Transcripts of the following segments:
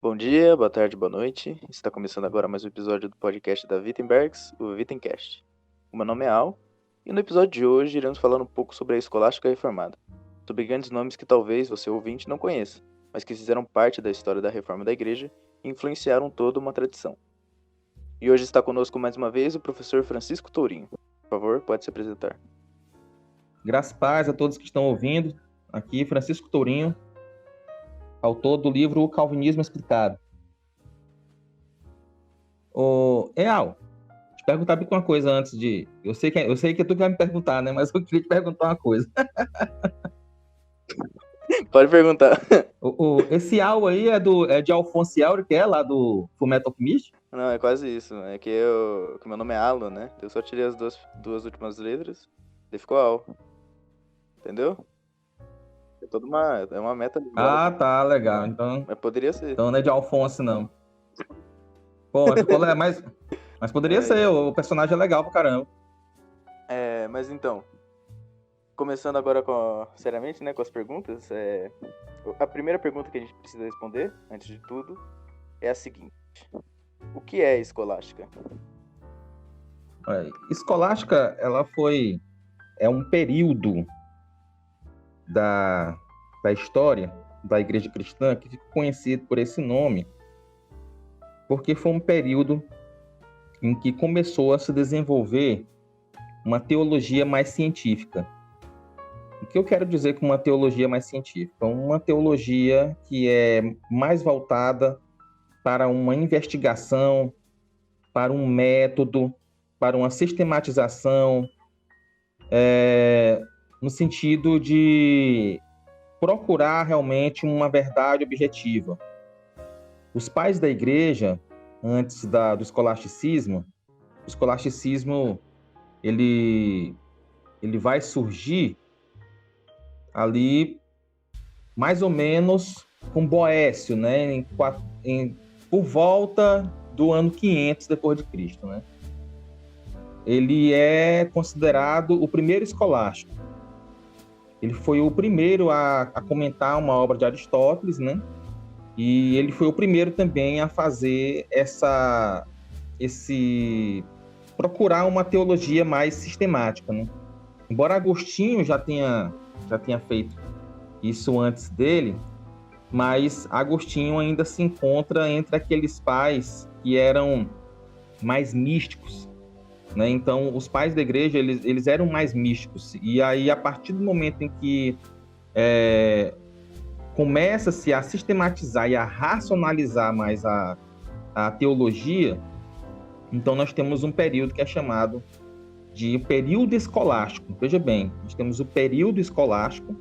Bom dia, boa tarde, boa noite. Está começando agora mais um episódio do podcast da Wittenbergs, o Wittencast. O meu nome é Al, e no episódio de hoje iremos falar um pouco sobre a escolástica reformada, sobre grandes nomes que talvez você ouvinte não conheça, mas que fizeram parte da história da reforma da igreja e influenciaram toda uma tradição. E hoje está conosco mais uma vez o professor Francisco Tourinho. Por favor, pode se apresentar. Graças e paz a todos que estão ouvindo. Aqui, Francisco Tourinho, autor do livro O Calvinismo Explicado. Al, te perguntar aqui uma coisa antes de... Eu sei que é tu que vai me perguntar, né? Mas eu queria te perguntar uma coisa. Pode perguntar. Esse Al aí é de Alfonso Elrio, que é lá do Fullmetal Alchemist? Não, é quase isso. É que meu nome é Alan, né? Eu só tirei as duas últimas letras e ficou Al. Entendeu? É uma meta. Ah, tá, legal. Então, Mas poderia ser. então não é de Alfonso, não. Pô, mas poderia ser. O personagem é legal pra caramba. Mas então, começando agora seriamente, né, com as perguntas, a primeira pergunta que a gente precisa responder, antes de tudo, é a seguinte: o que é escolástica? Escolástica, é um período da história da Igreja Cristã que ficou conhecido por esse nome, porque foi um período em que começou a se desenvolver uma teologia mais científica. O que eu quero dizer com uma teologia mais científica? Uma teologia que é mais voltada para uma investigação, para um método, para uma sistematização, no sentido de procurar realmente uma verdade objetiva. Os pais da igreja, antes do escolasticismo, ele vai surgir ali mais ou menos com Boécio, né, por volta do ano 500 depois de Cristo, né? Ele é considerado o primeiro escolástico. Ele foi o primeiro a comentar uma obra de Aristóteles, né? E ele foi o primeiro também a fazer procurar uma teologia mais sistemática, né? Embora Agostinho já tenha feito isso antes dele, mas Agostinho ainda se encontra entre aqueles pais que eram mais místicos, né? Então, os pais da igreja, eles eram mais místicos. E aí, a partir do momento em que começa-se a sistematizar e a racionalizar mais a teologia, então nós temos um período que é chamado de período escolástico. Veja bem, nós temos o período escolástico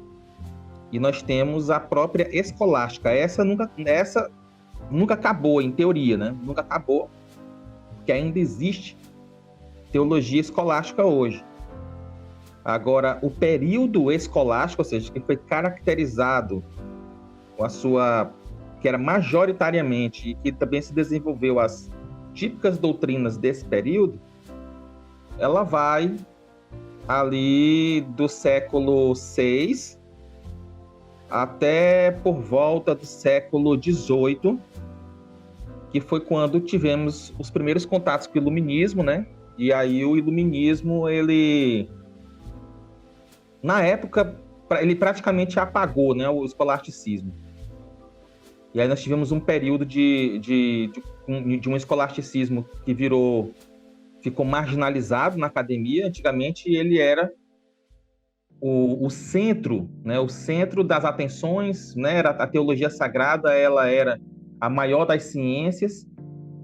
e nós temos a própria escolástica. Essa nunca acabou, em teoria, né? Nunca acabou, porque ainda existe teologia escolástica hoje. Agora, o período escolástico, ou seja, que foi caracterizado que era majoritariamente e que também se desenvolveu as típicas doutrinas desse período, ela vai ali do século VI até por volta do século XVIII, que foi quando tivemos os primeiros contatos com o iluminismo, né? E aí o iluminismo, na época, ele praticamente apagou, né, o escolasticismo. E aí nós tivemos um período de um escolasticismo que ficou marginalizado na academia. Antigamente ele era o centro, né, o centro das atenções, né? A teologia sagrada, ela era a maior das ciências.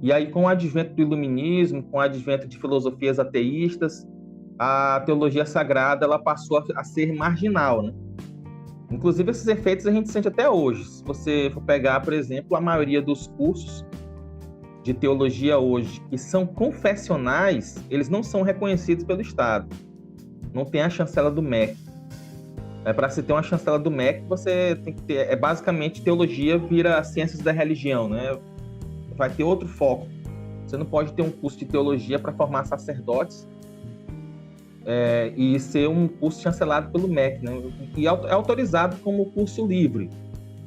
E aí, com o advento do iluminismo, com o advento de filosofias ateístas, a teologia sagrada ela passou a ser marginal, né? Inclusive, esses efeitos a gente sente até hoje. Se você for pegar, por exemplo, a maioria dos cursos de teologia hoje, que são confessionais, eles não são reconhecidos pelo Estado. Não tem a chancela do MEC. Para se ter uma chancela do MEC, você tem que ter... basicamente, teologia vira ciências da religião, né? Vai ter outro foco. Você não pode ter um curso de teologia para formar sacerdotes e ser um curso chancelado pelo MEC, né? E é autorizado como curso livre,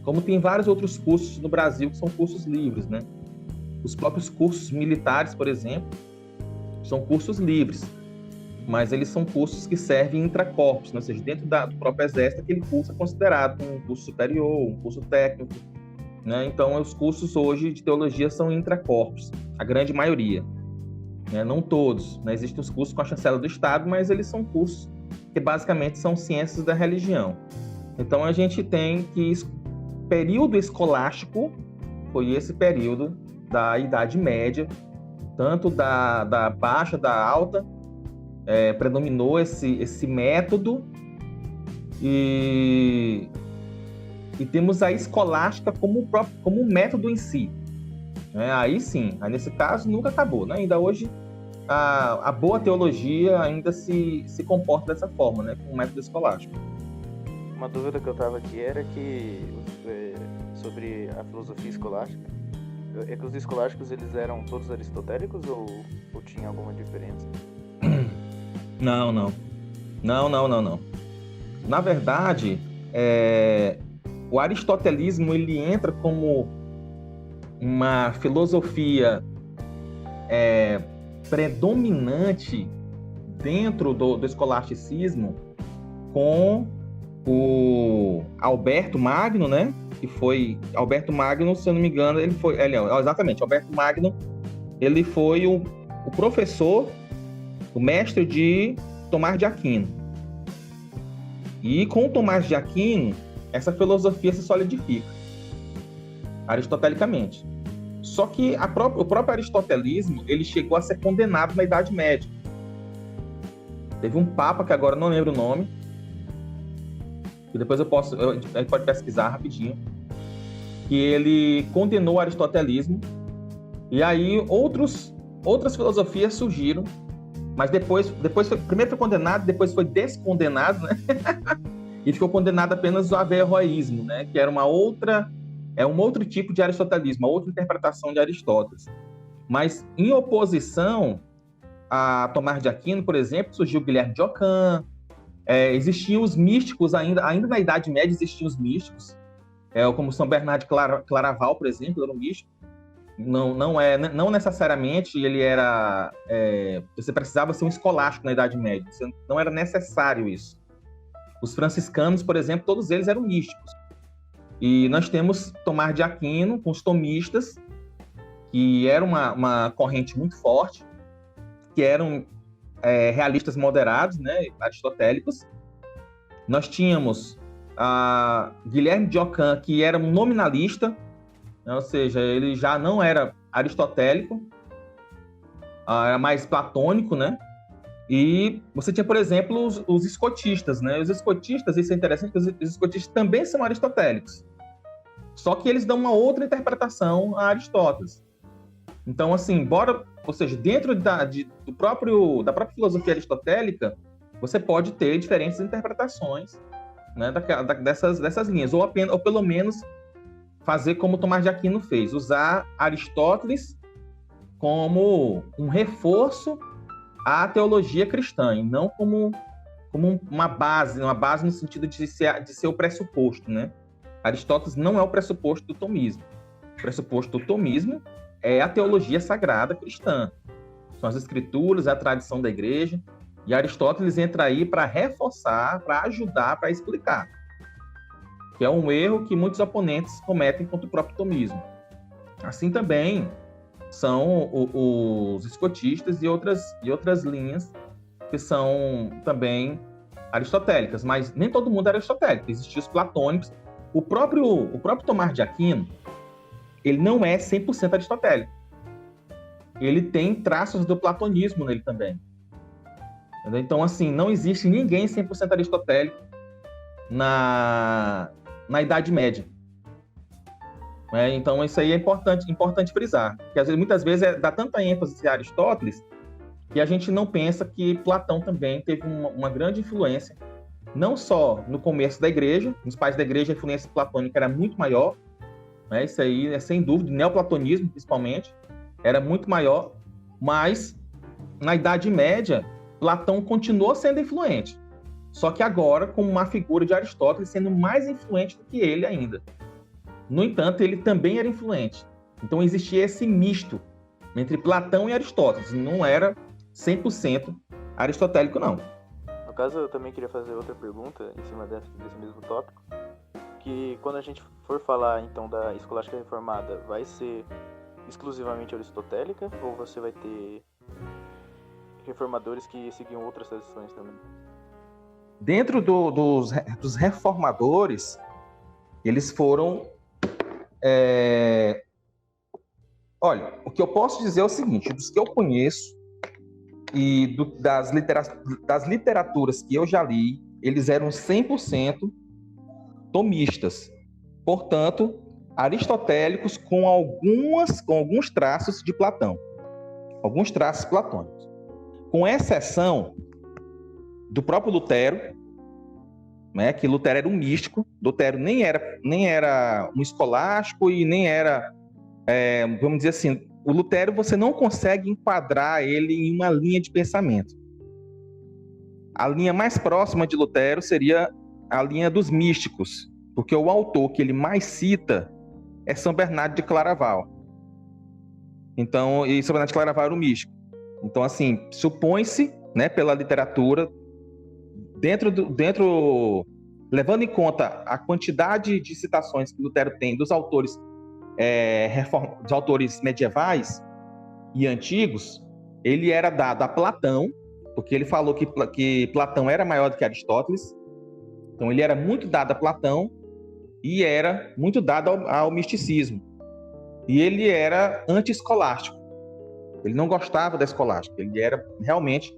como tem vários outros cursos no Brasil que são cursos livres, né? Os próprios cursos militares, por exemplo, são cursos livres, mas eles são cursos que servem intracorpos, né? Ou seja, dentro do próprio Exército, aquele curso é considerado um curso superior, um curso técnico, né? Então, os cursos hoje de teologia são intracorpos, a grande maioria, né? Não todos, né? Existem os cursos com a chancela do Estado, mas eles são cursos que basicamente são ciências da religião. Então, a gente tem que período escolástico foi esse período da Idade Média, tanto da baixa, da alta, predominou esse método, e temos a escolástica como método em si. Aí sim, nesse caso nunca acabou, né? Ainda hoje a boa teologia ainda se comporta dessa forma, né? Com o método escolástico. Uma dúvida que eu tava aqui era que sobre a filosofia escolástica, é que os escolásticos eles eram todos aristotélicos ou tinha alguma diferença? Não. Na verdade, o aristotelismo ele entra como uma filosofia predominante dentro do escolasticismo com o Alberto Magno, né? Que foi Alberto Magno, se eu não me engano, exatamente, Alberto Magno, ele foi o professor, o mestre de Tomás de Aquino. E com Tomás de Aquino, essa filosofia se solidifica aristotelicamente. Só que o próprio aristotelismo ele chegou a ser condenado na Idade Média. Teve um papa, que agora não lembro o nome, que depois a gente pode pesquisar rapidinho, que ele condenou o aristotelismo, e aí outras filosofias surgiram, mas depois primeiro foi condenado, depois foi descondenado, né? E ficou condenado apenas o averroísmo, né? Que era um outro tipo de aristotelismo, uma outra interpretação de Aristóteles. Mas em oposição a Tomás de Aquino, por exemplo, surgiu Guilherme de Ockham, existiam os místicos ainda na Idade Média existiam os místicos, como São Bernardo de Claraval, por exemplo, era um místico. Não necessariamente ele era... você precisava ser um escolástico na Idade Média, não era necessário isso. Os franciscanos, por exemplo, todos eles eram místicos. E nós temos Tomás de Aquino com os tomistas, que era uma corrente muito forte, que eram realistas moderados, né, aristotélicos. Nós tínhamos Guilherme de Ockham, que era um nominalista, né, ou seja, ele já não era aristotélico, era mais platônico, né? E você tinha, por exemplo, os escotistas, né? Os escotistas, isso é interessante, porque os escotistas também são aristotélicos, só que eles dão uma outra interpretação a Aristóteles. Então, assim, ou seja, dentro da própria filosofia aristotélica, você pode ter diferentes interpretações, né, dessas linhas, ou pelo menos fazer como Tomás de Aquino fez, usar Aristóteles como um reforço à teologia cristã, e não como uma base no sentido de ser o pressuposto, né? Aristóteles não é o pressuposto do tomismo. O pressuposto do tomismo é a teologia sagrada cristã. São as escrituras, é a tradição da igreja, e Aristóteles entra aí para reforçar, para ajudar, para explicar. Que é um erro que muitos oponentes cometem contra o próprio tomismo. Assim também são os escotistas e outras linhas que são também aristotélicas, mas nem todo mundo era aristotélico, existiam os platônicos. O próprio Tomás de Aquino, ele não é 100% aristotélico. Ele tem traços do platonismo nele também. Entendeu? Então, assim, não existe ninguém 100% aristotélico na Idade Média. Então, isso aí é importante frisar. Porque muitas vezes dá tanta ênfase a Aristóteles que a gente não pensa que Platão também teve uma grande influência, não só no começo da igreja, nos pais da igreja a influência platônica era muito maior, né? Isso aí é sem dúvida, neoplatonismo principalmente, era muito maior, mas na Idade Média, Platão continuou sendo influente, só que agora com uma figura de Aristóteles sendo mais influente do que ele ainda. No entanto, ele também era influente. Então existia esse misto entre Platão e Aristóteles. Não era 100% aristotélico, não. No caso, eu também queria fazer outra pergunta em cima desse mesmo tópico, que quando a gente for falar, então, da escolástica reformada, vai ser exclusivamente aristotélica, ou você vai ter reformadores que seguiam outras tradições também? Dentro dos reformadores, eles foram... Olha, o que eu posso dizer é o seguinte, dos que eu conheço e das literaturas que eu já li, eles eram 100% tomistas. Portanto, aristotélicos com alguns traços de Platão. Alguns traços platônicos. Com exceção do próprio Lutero, né, que Lutero era um místico. Lutero nem era um escolástico e nem era, vamos dizer assim, o Lutero você não consegue enquadrar ele em uma linha de pensamento. A linha mais próxima de Lutero seria a linha dos místicos, porque o autor que ele mais cita é São Bernardo de Claraval. Então, e São Bernardo de Claraval era um místico. Então, assim, supõe-se, né, pela literatura, levando em conta a quantidade de citações que Lutero tem dos autores medievais e antigos, ele era dado a Platão, porque ele falou que Platão era maior do que Aristóteles. Então ele era muito dado a Platão e era muito dado ao misticismo. E ele era anti-escolástico. Ele não gostava da escolástica. Ele era realmente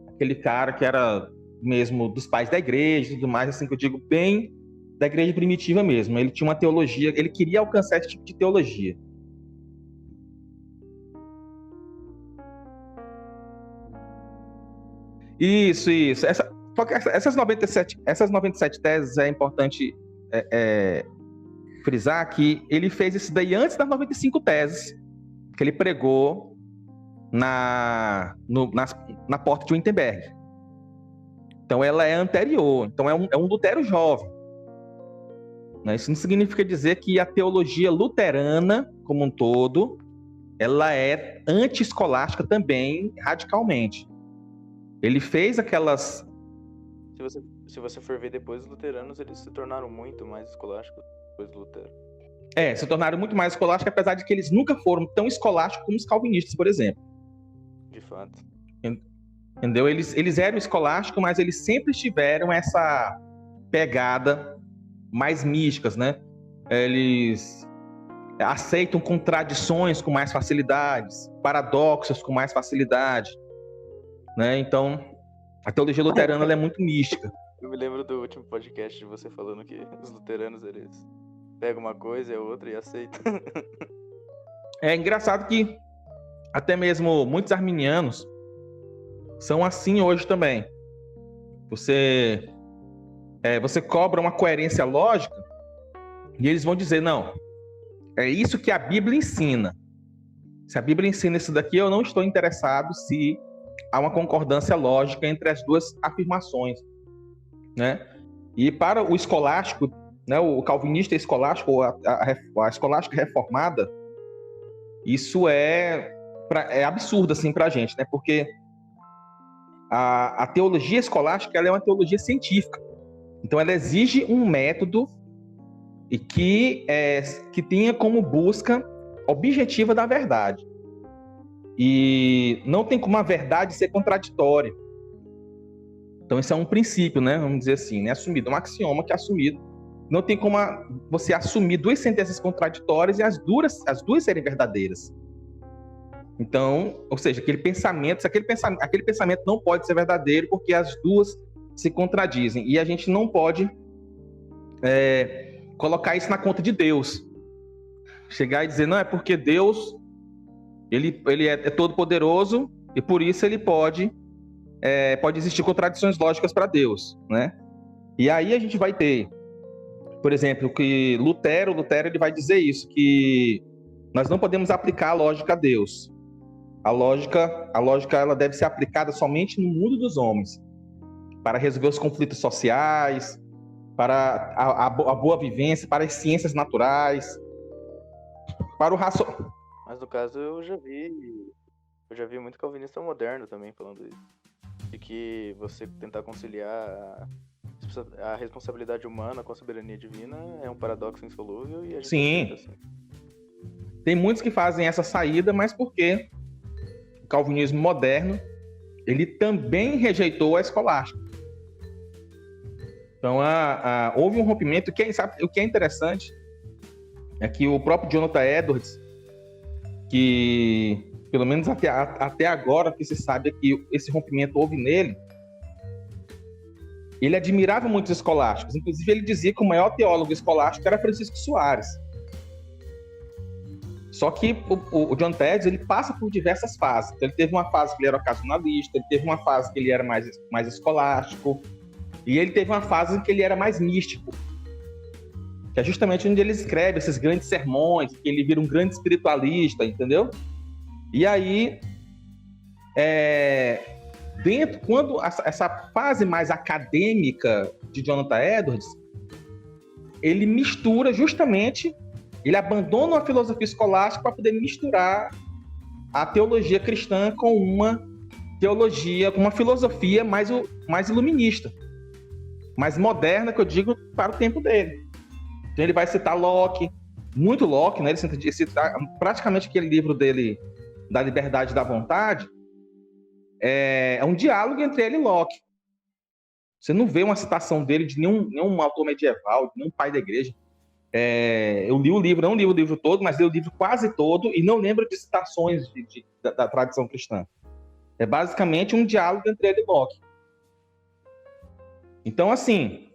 aquele cara que era mesmo dos pais da igreja e tudo mais, assim que eu digo, bem da igreja primitiva mesmo. Ele tinha uma teologia, ele queria alcançar esse tipo de teologia. Isso. Essas 97 teses é importante frisar que ele fez isso daí antes das 95 teses que ele pregou na porta de Wittenberg. Então ela é anterior, então é um Lutero jovem. Isso não significa dizer que a teologia luterana, como um todo, ela é anti-escolástica também, radicalmente. Ele fez aquelas... Se você for ver depois, os luteranos eles se tornaram muito mais escolásticos depois do Lutero. Se tornaram muito mais escolásticos, apesar de que eles nunca foram tão escolásticos como os calvinistas, por exemplo. De fato. Entendeu? Eles eram escolásticos, mas eles sempre tiveram essa pegada mais místicas, né? Eles aceitam contradições com mais facilidades, paradoxos com mais facilidade, né? Então, a teologia luterana ela é muito mística. Eu me lembro do último podcast de você falando que os luteranos, eles pegam uma coisa e a outra e aceitam. É engraçado que até mesmo muitos arminianos são assim hoje também. Você cobra uma coerência lógica e eles vão dizer, não, é isso que a Bíblia ensina. Se a Bíblia ensina isso daqui, eu não estou interessado se há uma concordância lógica entre as duas afirmações, né? E para o escolástico, né, o calvinista escolástico, ou a escolástica reformada, isso é absurdo assim, para a gente, né? Porque a teologia escolástica ela é uma teologia científica. Então, ela exige um método e que tenha como busca objetiva da verdade. E não tem como a verdade ser contraditória. Então, esse é um princípio, né? Vamos dizer assim, né? Assumido, um axioma que é assumido. Não tem como você assumir duas sentenças contraditórias e as duas serem verdadeiras. Então, ou seja, aquele pensamento não pode ser verdadeiro porque as duas se contradizem. E a gente não pode colocar isso na conta de Deus. Chegar e dizer, não, é porque Deus ele é todo poderoso e por isso ele pode existir contradições lógicas para Deus, né? E aí a gente vai ter, por exemplo, que Lutero ele vai dizer isso, que nós não podemos aplicar a lógica a Deus. A lógica ela deve ser aplicada somente no mundo dos homens, para resolver os conflitos sociais, para a boa vivência, para as ciências naturais, para o raciocínio. Mas no caso eu já vi muito calvinista moderno também falando isso. De que você tentar conciliar a responsabilidade humana com a soberania divina é um paradoxo insolúvel e a gente Sim. aceita assim. Tem muitos que fazem essa saída, mas porque o calvinismo moderno ele também rejeitou a escolástica. Então, houve um rompimento. O que é interessante é que o próprio Jonathan Edwards, que pelo menos até agora que se sabe é que esse rompimento houve nele, ele admirava muito os escolásticos. Inclusive, ele dizia que o maior teólogo escolástico era Francisco Soares. Só que o John Edwards, ele passa por diversas fases. Então, ele teve uma fase que ele era ocasionalista, ele teve uma fase que ele era mais escolástico, e ele teve uma fase em que ele era mais místico, que é justamente onde ele escreve esses grandes sermões, que ele vira um grande espiritualista, entendeu? E aí, quando essa fase mais acadêmica de Jonathan Edwards, ele mistura justamente, ele abandona a filosofia escolástica para poder misturar a teologia cristã com uma teologia, com uma filosofia mais iluminista, mais moderna, que eu digo, para o tempo dele. Então ele vai citar Locke, muito Locke, né? Ele cita praticamente aquele livro dele, Da Liberdade da Vontade, é um diálogo entre ele e Locke. Você não vê uma citação dele de nenhum autor medieval, de nenhum pai da igreja. Eu li o livro, não li o livro todo, mas li o livro quase todo e não lembro de citações da tradição cristã. É basicamente um diálogo entre ele e Locke. Então, assim,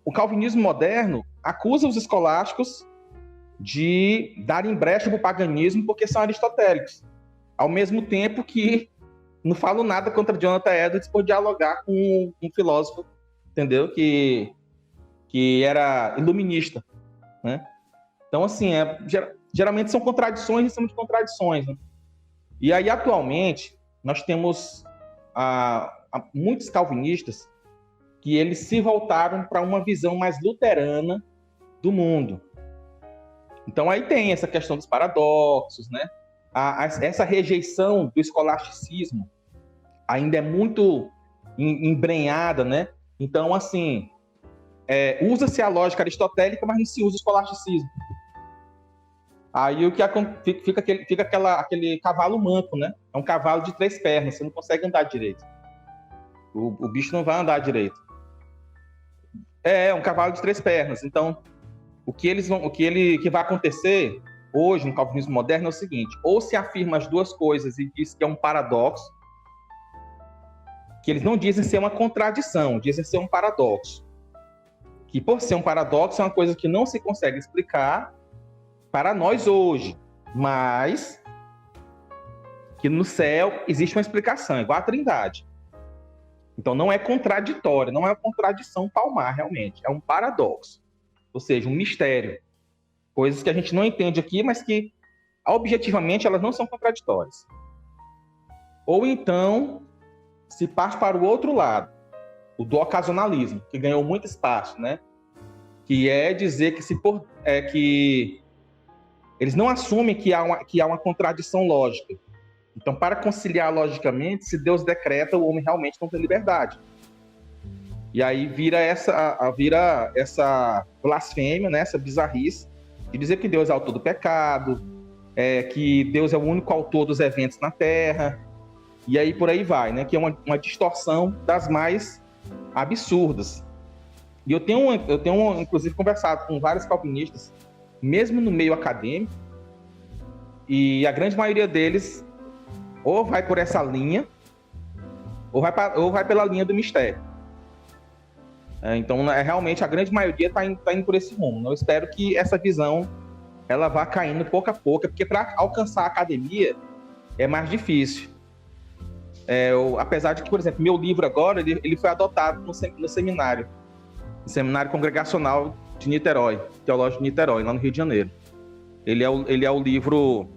o calvinismo moderno acusa os escolásticos de darem brecha para o paganismo porque são aristotélicos, ao mesmo tempo que não falo nada contra Jonathan Edwards por dialogar com um filósofo, entendeu? Que era iluminista, né? Então, assim, geralmente são contradições em cima de contradições, né? E aí, atualmente, nós temos muitos calvinistas que eles se voltaram para uma visão mais luterana do mundo. Então, aí tem essa questão dos paradoxos, né? Essa rejeição do escolasticismo ainda é muito embrenhada, né? Então, assim, usa-se a lógica aristotélica, mas não se usa o escolasticismo. Aí o que fica aquele cavalo manco, né? É um cavalo de 3 pernas, você não consegue andar direito. O bicho não vai andar direito. É um cavalo de 3 pernas. Então, o que vai acontecer hoje no calvinismo moderno é o seguinte: ou se afirma as duas coisas e diz que é um paradoxo, que eles não dizem ser uma contradição, dizem ser um paradoxo. Que por ser um paradoxo é uma coisa que não se consegue explicar para nós hoje, mas que no céu existe uma explicação, igual a Trindade. Então não é contraditório, não é uma contradição palmar realmente, é um paradoxo, ou seja, um mistério. Coisas que a gente não entende aqui, mas que objetivamente elas não são contraditórias. Ou então se parte para o outro lado, o do ocasionalismo, que ganhou muito espaço, né? Que é dizer que eles não assumem que há uma contradição lógica. Então, para conciliar logicamente, se Deus decreta, o homem realmente não tem liberdade. E aí vira essa blasfêmia, né? Essa bizarrice de dizer que Deus é autor do pecado, que Deus é o único autor dos eventos na Terra, e aí por aí vai, né? Que é uma distorção das mais absurdas. E eu tenho inclusive, conversado com vários calvinistas, mesmo no meio acadêmico, e a grande maioria deles ou vai por essa linha, ou vai pela linha do mistério. Então, realmente, a grande maioria está indo por esse rumo. Eu espero que essa visão ela vá caindo pouco a pouco, porque para alcançar a academia é mais difícil. Apesar de que, por exemplo, meu livro agora ele foi adotado no seminário congregacional de Niterói, Teológico de Niterói, lá no Rio de Janeiro. Ele é o livro...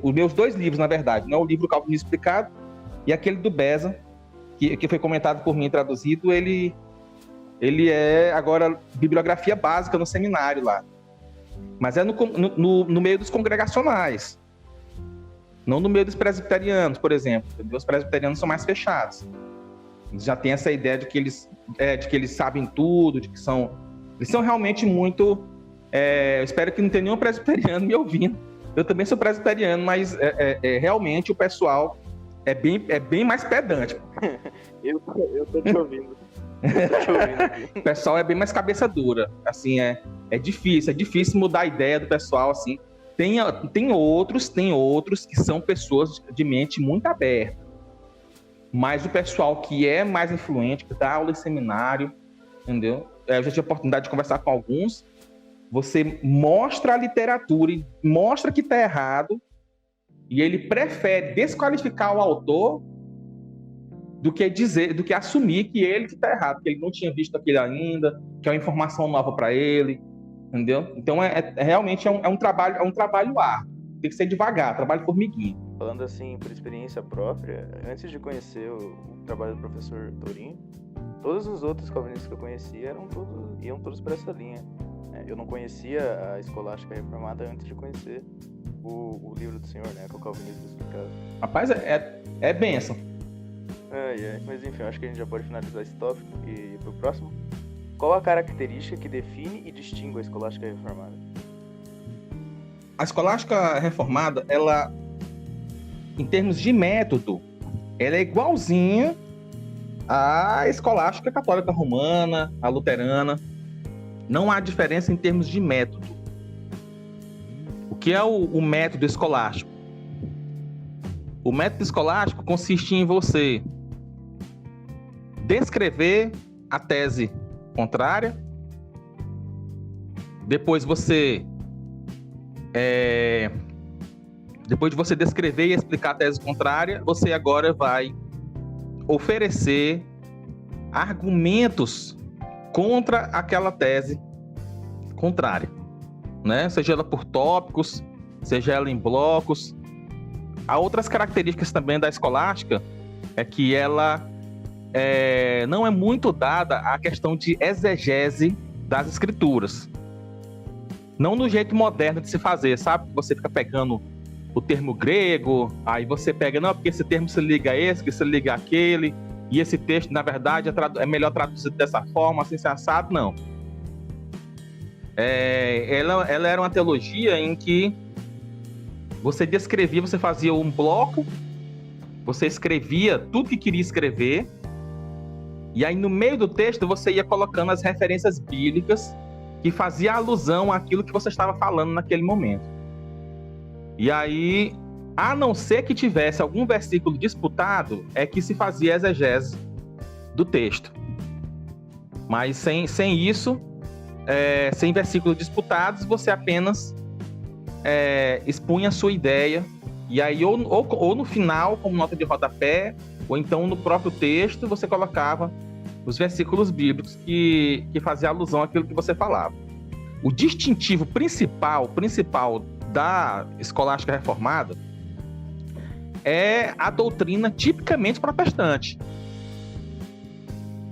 Os meus 2 livros, na verdade, né? O livro Calvinismo Explicado e aquele do Beza, que foi comentado por mim e traduzido, ele é agora bibliografia básica no seminário lá. Mas é no meio dos congregacionais. Não no meio dos presbiterianos, por exemplo. Os presbiterianos são mais fechados. Eles já têm essa ideia de que eles sabem tudo, eles são realmente muito... eu espero que não tenha nenhum presbiteriano me ouvindo. Eu também sou presbiteriano, mas realmente o pessoal é bem mais pedante. Eu tô te ouvindo. O pessoal é bem mais cabeça dura. Assim, é difícil mudar a ideia do pessoal, assim. Tem outros que são pessoas de mente muito aberta. Mas o pessoal que é mais influente, que dá aula em seminário, entendeu? Eu já tive a oportunidade de conversar com alguns. Você mostra a literatura e mostra que está errado, e ele prefere desqualificar o autor do que assumir que ele está errado, que ele não tinha visto aquilo ainda, que é uma informação nova para ele, entendeu? Então realmente um trabalho árduo, tem que ser devagar, trabalho formiguinha. Falando assim por experiência própria, antes de conhecer o trabalho do professor Torinho, todos os outros calvinistas que eu conhecia iam todos para essa linha. Eu não conhecia a escolástica reformada antes de conhecer o livro do Senhor, né, que é o calvinismo explicado. Rapaz, é bênção. Mas enfim, acho que a gente já pode finalizar esse tópico e ir pro próximo. Qual a característica que define e distingue a escolástica reformada? A escolástica reformada, ela, em termos de método, ela é igualzinha à escolástica católica romana, à luterana. Não há diferença em termos de método. O que é o método escolástico? O método escolástico consiste em você descrever a tese contrária, depois de você descrever e explicar a tese contrária, você agora vai oferecer argumentos contra aquela tese contrária, né? Seja ela por tópicos, seja ela em blocos. Há outras características também da escolástica, é que ela não é muito dada à questão de exegese das escrituras. Não do jeito moderno de se fazer, sabe? Você fica pegando o termo grego, aí você pega, não, porque esse termo se liga a esse, que se liga àquele, e esse texto, na verdade, é melhor traduzido dessa forma, assim, assado, não. Ela era uma teologia em que você descrevia, você fazia um bloco, você escrevia tudo que queria escrever, e aí no meio do texto você ia colocando as referências bíblicas que fazia alusão àquilo que você estava falando naquele momento. E aí, a não ser que tivesse algum versículo disputado, é que se fazia exegese do texto. Mas sem isso, sem versículos disputados, você apenas expunha a sua ideia, e aí ou no final, como nota de rodapé, ou então no próprio texto, você colocava os versículos bíblicos que faziam alusão àquilo que você falava. O distintivo principal da escolástica reformada é a doutrina tipicamente protestante.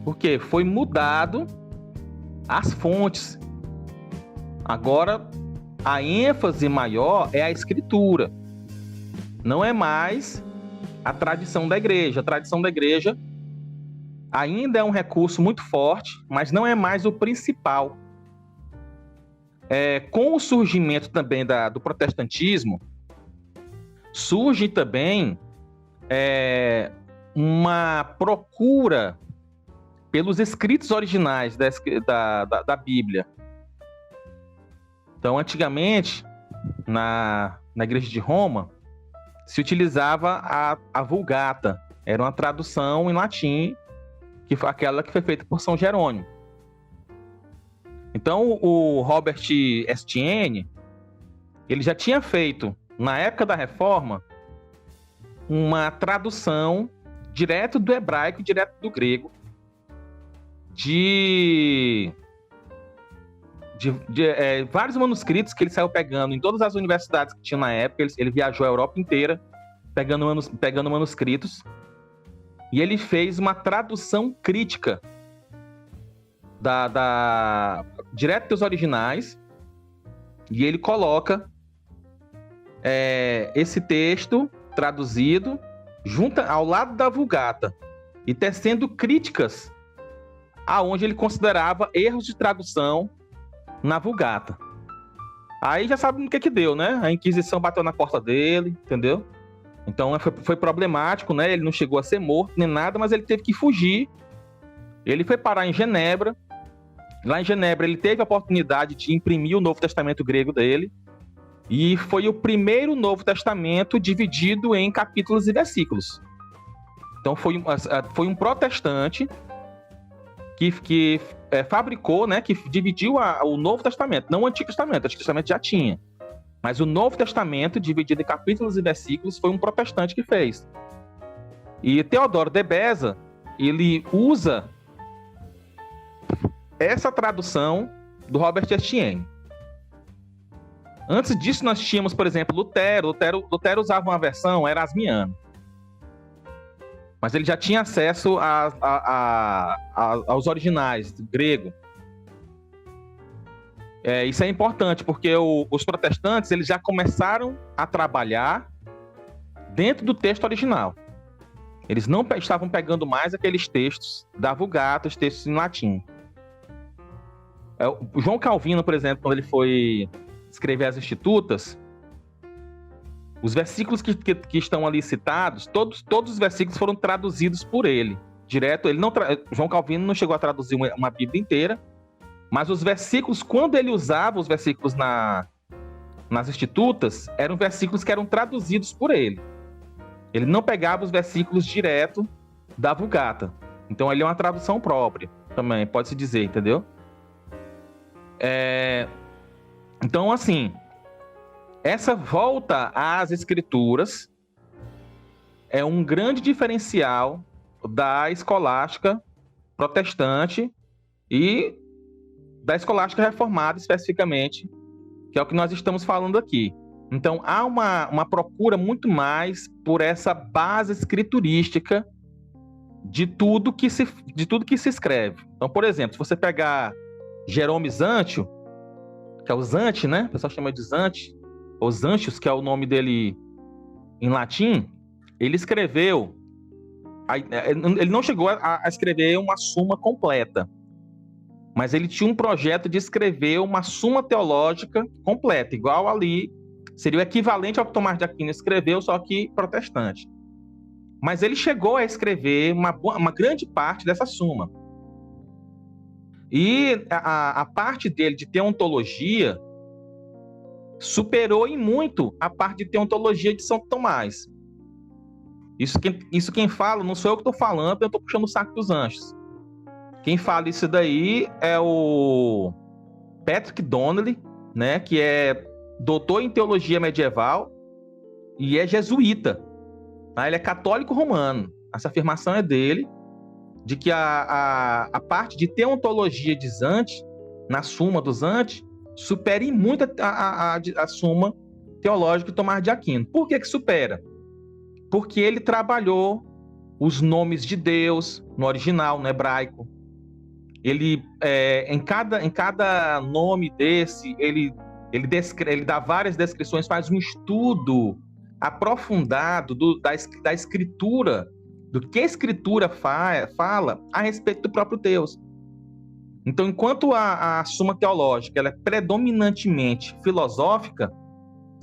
Porque foi mudado as fontes. Agora, a ênfase maior é a escritura. Não é mais a tradição da igreja. A tradição da igreja ainda é um recurso muito forte, mas não é mais o principal. Com o surgimento também do protestantismo, surge também uma procura pelos escritos originais da Bíblia. Então, antigamente, na igreja de Roma, se utilizava a Vulgata. Era uma tradução em latim, que foi aquela que foi feita por São Jerônimo. Então, o Robert Estienne, ele já tinha feito, na época da Reforma, uma tradução direto do hebraico e direto do grego de vários manuscritos que ele saiu pegando em todas as universidades que tinha na época. Ele viajou a Europa inteira pegando manuscritos e ele fez uma tradução crítica direto dos originais, e ele coloca esse texto traduzido junto ao lado da Vulgata e tecendo críticas aonde ele considerava erros de tradução na Vulgata. Aí já sabe no que deu, né? A Inquisição bateu na porta dele, entendeu? Então foi problemático, né? Ele não chegou a ser morto nem nada, mas ele teve que fugir. Ele foi parar em Genebra. Lá em Genebra ele teve a oportunidade de imprimir o Novo Testamento grego dele. E foi o primeiro Novo Testamento dividido em capítulos e versículos. Então foi um protestante que fabricou, né, que dividiu o Novo Testamento, não o Antigo Testamento. O Antigo Testamento já tinha. Mas o Novo Testamento, dividido em capítulos e versículos, foi um protestante que fez. E Teodoro de Beza, ele usa essa tradução do Robert Estienne. Antes disso, nós tínhamos, por exemplo, Lutero. Lutero usava uma versão erasmiana. Mas ele já tinha acesso aos originais, grego. Isso é importante, porque os protestantes eles já começaram a trabalhar dentro do texto original. Eles não estavam pegando mais aqueles textos da Vulgata, os textos em latim. O João Calvino, por exemplo, quando ele foi escrever as Institutas, os versículos que estão ali citados, todos os versículos foram traduzidos por ele, direto. João Calvino não chegou a traduzir uma Bíblia inteira, mas os versículos, quando ele usava os versículos nas Institutas, eram versículos que eram traduzidos por ele. Ele não pegava os versículos direto da Vulgata. Então, ele é uma tradução própria, também, pode-se dizer, entendeu? Então, assim, essa volta às Escrituras é um grande diferencial da escolástica protestante e da escolástica reformada, especificamente, que é o que nós estamos falando aqui. Então, há uma procura muito mais por essa base escriturística de tudo que se escreve. Então, por exemplo, se você pegar Jerome Zantio, que é o Zante, né? O pessoal chama de Zante, ou Zantius, que é o nome dele em latim, ele escreveu... Ele não chegou a escrever uma suma completa, mas ele tinha um projeto de escrever uma suma teológica completa, igual ali, seria o equivalente ao que Tomás de Aquino escreveu, só que protestante. Mas ele chegou a escrever uma grande parte dessa suma. E a parte dele de teontologia superou em muito a parte de teontologia de São Tomás. Isso quem fala, não sou eu que estou falando, eu estou puxando o saco dos anjos. Quem fala isso daí é o Patrick Donnelly, né, que é doutor em teologia medieval e é jesuíta. Tá? Ele é católico romano. Essa afirmação é dele, de que a parte de teontologia de Zante, na Suma do Zante, supera em muito a Suma teológica de Tomás de Aquino. Por que supera? Porque ele trabalhou os nomes de Deus no original, no hebraico. Ele, em cada nome desse, ele dá várias descrições, faz um estudo aprofundado da escritura, do que a escritura fala a respeito do próprio Deus. Então, enquanto a Suma Teológica ela é predominantemente filosófica,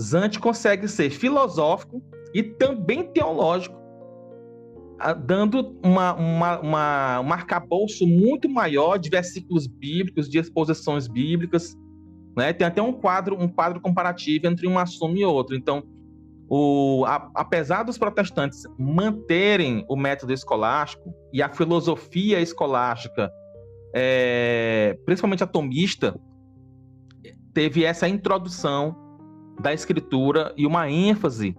Zante consegue ser filosófico e também teológico, dando um arcabouço muito maior de versículos bíblicos, de exposições bíblicas, né? Tem até um quadro comparativo entre uma Suma e outra. Então, apesar dos protestantes manterem o método escolástico e a filosofia escolástica, principalmente atomista, teve essa introdução da escritura e uma ênfase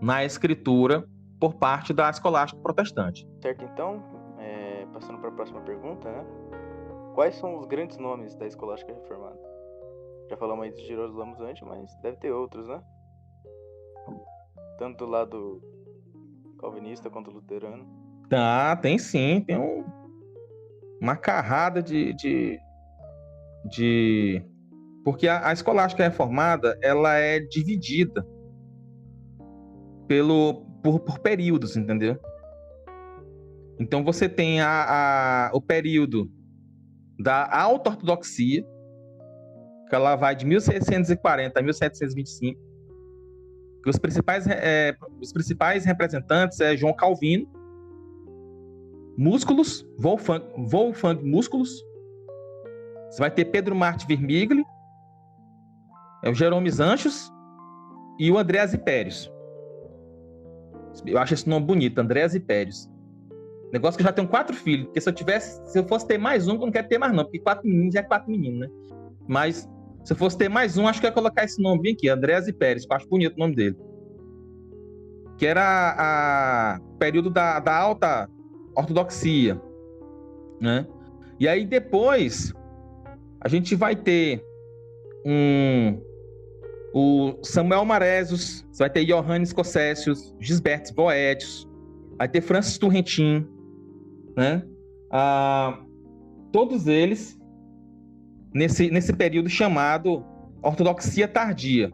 na escritura por parte da escolástica protestante. Certo, então, passando para a próxima pergunta, né? Quais são os grandes nomes da escolástica reformada? Já falamos aí de Jerônimo Zante, mas deve ter outros, né? Tanto do lado calvinista quanto luterano. Tá, tem sim, tem uma carrada porque a escolástica reformada, ela é dividida por períodos, entendeu? Então você tem o período da alta ortodoxia, que ela vai de 1640 a 1725, que os principais representantes é João Calvino, Wolfgang Músculos, você vai ter Pedro Marti Vermigli, o Jerome Sanches e o Andreas Hipérios. Eu acho esse nome bonito, Andreas Hipérios. Negócio que eu já tenho 4 filhos, porque se eu fosse ter mais um, eu não quero ter mais não, porque 4 meninos já é 4 meninos, né? Mas se eu fosse ter mais um, acho que eu ia colocar esse nome bem aqui, Andreas Hipérios, que eu acho bonito o nome dele. Que era o período da alta ortodoxia, né? E aí depois a gente vai ter o Samuel Maresus, vai ter Johannes Cossessius, Gisbertus Boetius, vai ter Francis Turrentin, né? Todos eles nesse período chamado ortodoxia tardia,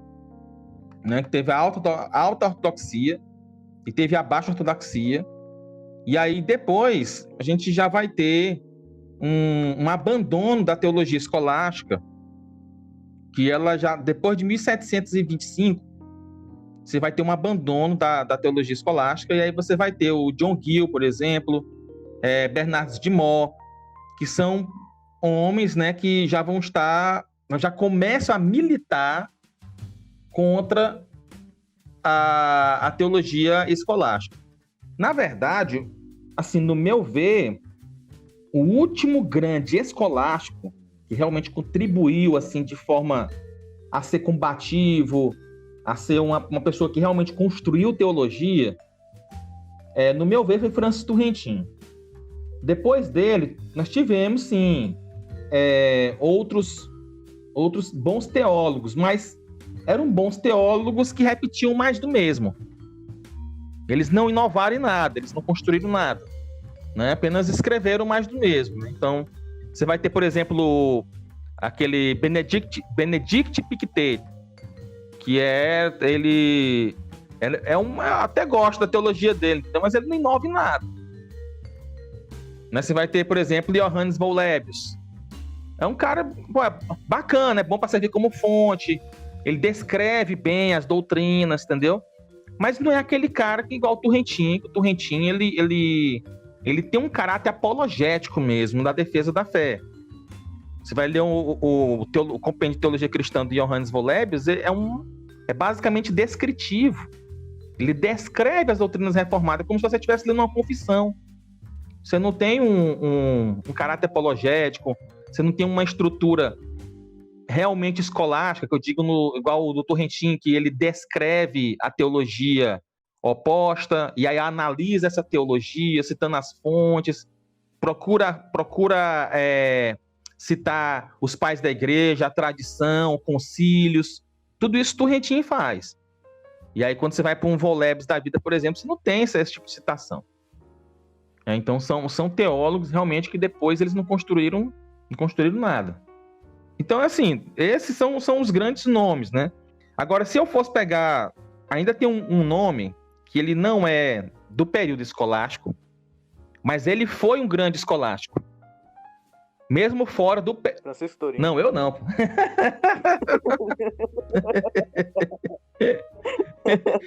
né? Que teve a alta ortodoxia e teve a baixa ortodoxia. E aí depois a gente já vai ter um abandono da teologia escolástica, que ela já, depois de 1725, você vai ter um abandono da teologia escolástica, e aí você vai ter o John Gill, por exemplo, Bernardes de Mó, que são homens, né, que já começam a militar contra a teologia escolástica. Na verdade, assim, no meu ver, o último grande escolástico que realmente contribuiu assim de forma a ser combativo, a ser uma pessoa que realmente construiu teologia, no meu ver, foi Francis Turrentin. Depois dele, nós tivemos, sim, outros bons teólogos, mas eram bons teólogos que repetiam mais do mesmo. Eles não inovaram em nada, eles não construíram nada, né? Apenas escreveram mais do mesmo, né? Então, você vai ter, por exemplo, aquele Benedict Pictet, que eu até gosto da teologia dele, mas ele não inova em nada. Né? Você vai ter, por exemplo, Johannes Volebius. É um cara bacana, é bom para servir como fonte, ele descreve bem as doutrinas, entendeu? Mas não é aquele cara que igual o Turrentin. O Turrentin, ele tem um caráter apologético mesmo, da defesa da fé. Você vai ler o Compêndio de Teologia Cristã do Johannes Volebius, é basicamente descritivo. Ele descreve as doutrinas reformadas como se você estivesse lendo uma confissão. Você não tem um caráter apologético, você não tem uma estrutura realmente escolástica, que eu digo igual o do Turrentin, que ele descreve a teologia oposta e aí analisa essa teologia, citando as fontes, procura citar os pais da igreja, a tradição, concílios, tudo isso Turrentin faz. E aí quando você vai para um Volebius da vida, por exemplo, você não tem esse tipo de citação. Então são teólogos realmente que depois eles não construíram nada. Então, assim, esses são os grandes nomes, né? Agora, se eu fosse pegar... Ainda tem um nome que ele não é do período escolástico, mas ele foi um grande escolástico. Mesmo fora do... Francisco Tourinho. Não, eu não.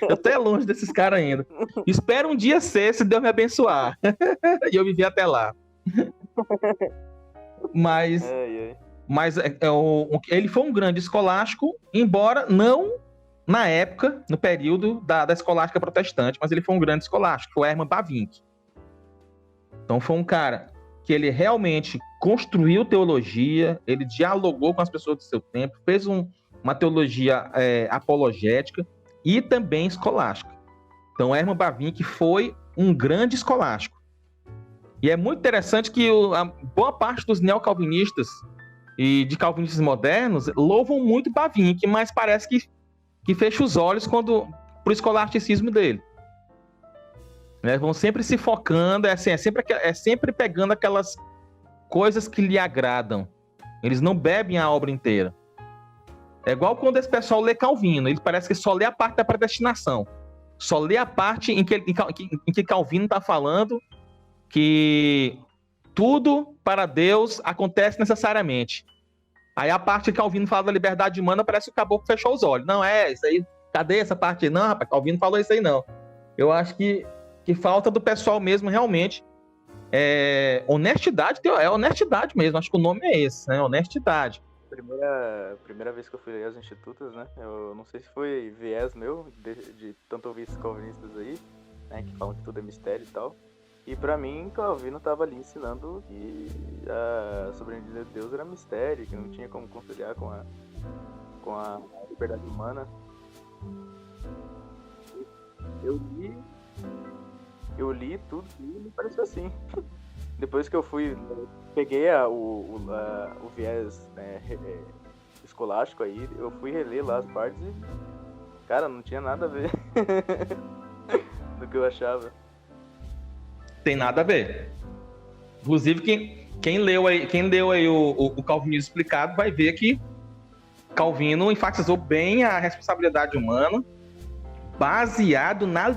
Eu tô longe desses caras ainda. Espero um dia ser, se Deus me abençoar. E eu viver até lá. Mas ele foi um grande escolástico, embora não na época, no período da escolástica protestante, mas ele foi um grande escolástico, foi Hermann Bavinck. Então foi um cara que ele realmente construiu teologia, ele dialogou com as pessoas do seu tempo, fez uma teologia apologética e também escolástica. Então Hermann Bavinck foi um grande escolástico. E é muito interessante que a boa parte dos neocalvinistas e de calvinistas modernos louvam muito Bavinck, mas parece que fecha os olhos pro escolasticismo dele. né? Vão sempre se focando, é sempre pegando aquelas coisas que lhe agradam. Eles não bebem a obra inteira. É igual quando esse pessoal lê Calvino, ele parece que só lê a parte da predestinação. Só lê a parte em que Calvino está falando que tudo para Deus acontece necessariamente. Aí a parte que Calvino fala da liberdade humana, parece que o caboclo fechou os olhos. Não, isso aí, cadê essa parte aí? Não, rapaz, Calvino falou isso aí não. Eu acho que falta do pessoal mesmo, realmente, honestidade, é honestidade mesmo, acho que o nome é esse, né? Honestidade. Primeira vez que eu fui ler as Institutas, né? Eu não sei se foi viés meu, de tanto ouvir esses calvinistas aí, né? Que falam que tudo é mistério e tal. E pra mim, Calvino tava ali ensinando que a soberania de Deus era mistério, que não tinha como conciliar com a liberdade humana. Eu li tudo e me pareceu assim. Depois que eu peguei o viés, né, escolástico aí, eu fui reler lá as partes e, cara, não tinha nada a ver do que eu achava. Tem nada a ver. Inclusive, quem leu aí o Calvinismo Explicado vai ver que Calvino enfatizou bem a responsabilidade humana baseado na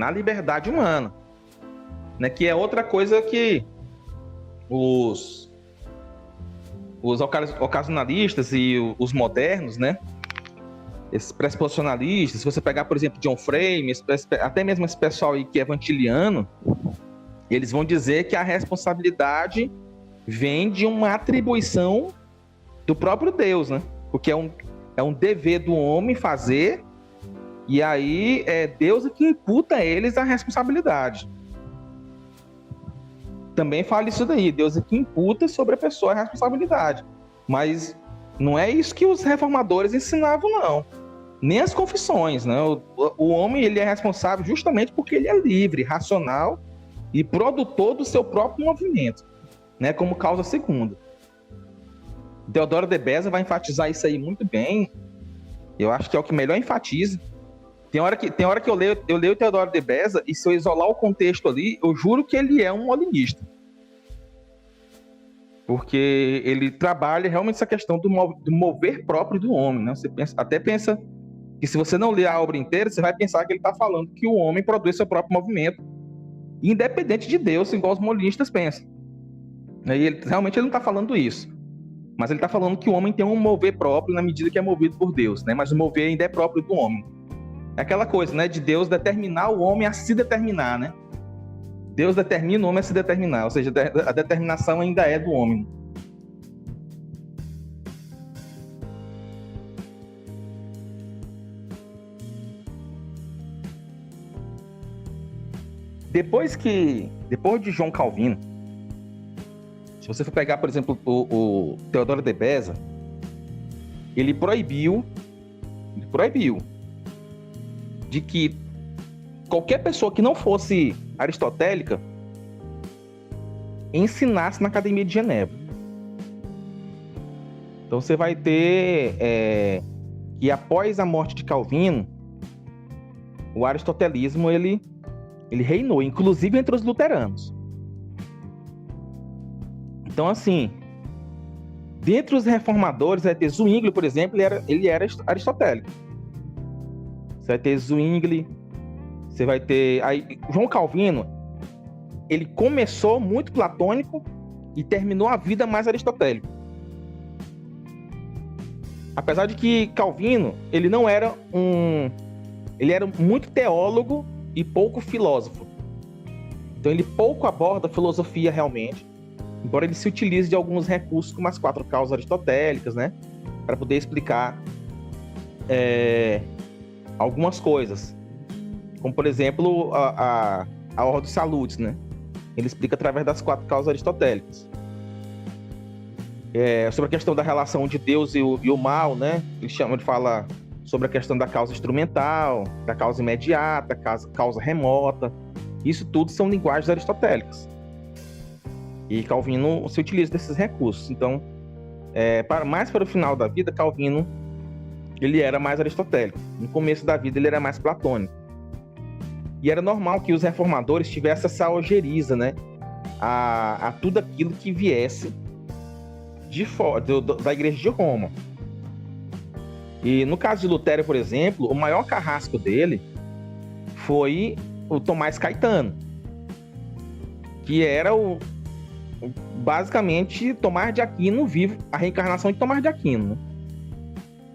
liberdade humana, né? Que é outra coisa que os ocasionalistas e os modernos, né? Esses pressuposicionalistas, se você pegar, por exemplo, John Frame, até mesmo esse pessoal aí que é evangeliano, eles vão dizer que a responsabilidade vem de uma atribuição do próprio Deus, né? Porque é um dever do homem fazer, e aí é Deus que imputa a eles a responsabilidade. Também fala isso daí, Deus é que imputa sobre a pessoa a responsabilidade. Mas não é isso que os reformadores ensinavam, não. Nem as confissões, né? O homem, ele é responsável justamente porque ele é livre, racional e produtor do seu próprio movimento, né? Como causa segunda. Teodoro de Beza vai enfatizar isso aí muito bem. Eu acho que é o que melhor enfatiza. Tem hora que eu leio Teodoro de Beza, e se eu isolar o contexto ali, eu juro que ele é um molinista. Porque ele trabalha realmente essa questão do mover próprio do homem, né? Você pensa que se você não ler a obra inteira, você vai pensar que ele está falando que o homem produz seu próprio movimento, independente de Deus, igual os molinistas pensam. E realmente ele não está falando isso. Mas ele está falando que o homem tem um mover próprio na medida que é movido por Deus, né? Mas o mover ainda é próprio do homem. É aquela coisa, né? De Deus determinar o homem a se determinar, né? Deus determina o homem a se determinar, ou seja, a determinação ainda é do homem. Depois de João Calvino, se você for pegar, por exemplo, o Teodoro de Beza, ele proibiu de que qualquer pessoa que não fosse aristotélica ensinasse na Academia de Genebra. Então você vai ter que após a morte de Calvino, o aristotelismo ele reinou, inclusive entre os luteranos. Então, assim, dentre os reformadores, vai ter Zwingli, por exemplo, ele era aristotélico. Você vai ter Zwingli, você vai ter... Aí, João Calvino, ele começou muito platônico e terminou a vida mais aristotélico. Apesar de que Calvino, ele não era ele era muito teólogo e pouco filósofo. Então ele pouco aborda a filosofia realmente, embora ele se utilize de alguns recursos como as 4 causas aristotélicas, né, para poder explicar algumas coisas, como por exemplo a Ordem Salutis, né? Ele explica através das 4 causas aristotélicas. Sobre a questão da relação de Deus e o mal, né? Ele fala sobre a questão da causa instrumental, da causa imediata, causa remota. Isso tudo são linguagens aristotélicas. E Calvino se utiliza desses recursos. Então, mais para o final da vida, Calvino ele era mais aristotélico. No começo da vida, ele era mais platônico. E era normal que os reformadores tivessem essa ojeriza, né? A tudo aquilo que viesse de fora, da Igreja de Roma. E no caso de Lutero, por exemplo, o maior carrasco dele foi o Tomás Caetano, que era basicamente Tomás de Aquino vivo, a reencarnação de Tomás de Aquino, né?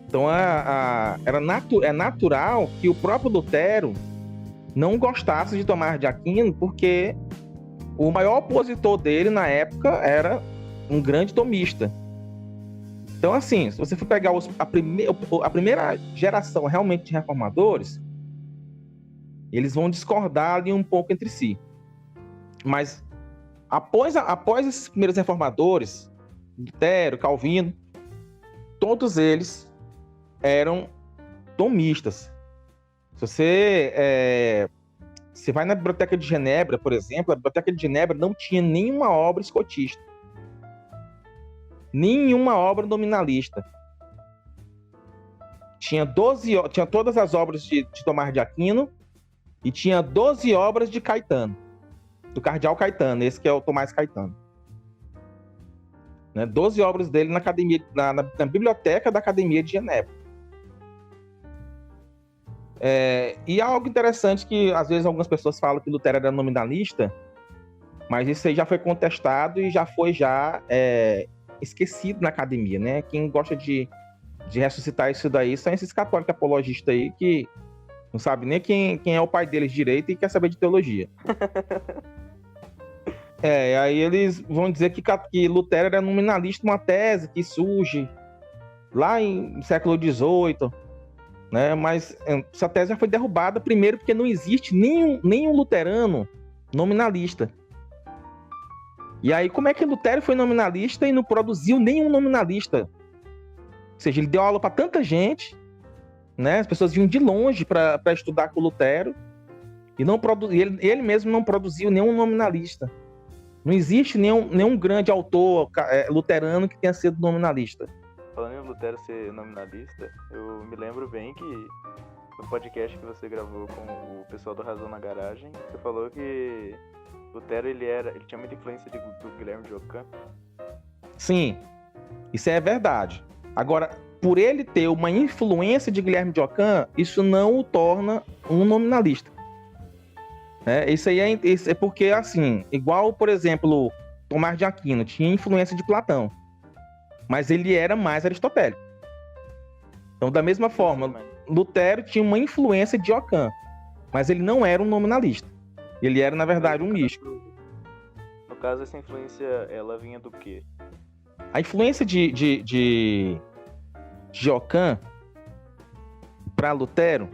Então é natural que o próprio Lutero não gostasse de Tomás de Aquino, porque o maior opositor dele na época era um grande tomista. Então, assim, se você for pegar a primeira geração realmente de reformadores, eles vão discordar ali um pouco entre si. Mas após esses primeiros reformadores, Lutero, Calvino, todos eles eram tomistas. Se você vai na Biblioteca de Genebra, por exemplo, a Biblioteca de Genebra não tinha nenhuma obra escotista. Nenhuma obra nominalista. Tinha todas as obras de Tomás de Aquino e tinha 12 obras de Caetano, do cardeal Caetano, esse que é o Tomás Caetano. 12 obras dele na academia, na biblioteca da Academia de Genebra. E algo interessante que às vezes algumas pessoas falam que Lutero era nominalista, mas isso aí já foi contestado e já foi esquecido na academia, né? Quem gosta de ressuscitar isso daí são esses católicos apologistas aí que não sabe nem quem é o pai deles direito e quer saber de teologia. Aí eles vão dizer que Lutero era nominalista, uma tese que surge lá no século XVIII, né? Mas essa tese já foi derrubada, primeiro porque não existe nenhum luterano nominalista. E aí, como é que Lutero foi nominalista e não produziu nenhum nominalista? Ou seja, ele deu aula para tanta gente, né? As pessoas vinham de longe para estudar com Lutero, e ele mesmo não produziu nenhum nominalista. Não existe nenhum grande autor luterano que tenha sido nominalista. Falando em Lutero ser nominalista, eu me lembro bem que no podcast que você gravou com o pessoal do Razão na Garagem, você falou que Lutero ele tinha muita influência do Guilherme de Ockham. Sim, isso é verdade. Agora, por ele ter uma influência de Guilherme de Ockham, isso não o torna um nominalista. Isso aí é porque, assim, igual, por exemplo, Tomás de Aquino tinha influência de Platão, mas ele era mais aristotélico. Então, da mesma forma, Lutero tinha uma influência de Ockham, mas ele não era um nominalista. Ele era, na verdade, um místico. No caso, essa influência, ela vinha do quê? A influência de Ockham para Lutero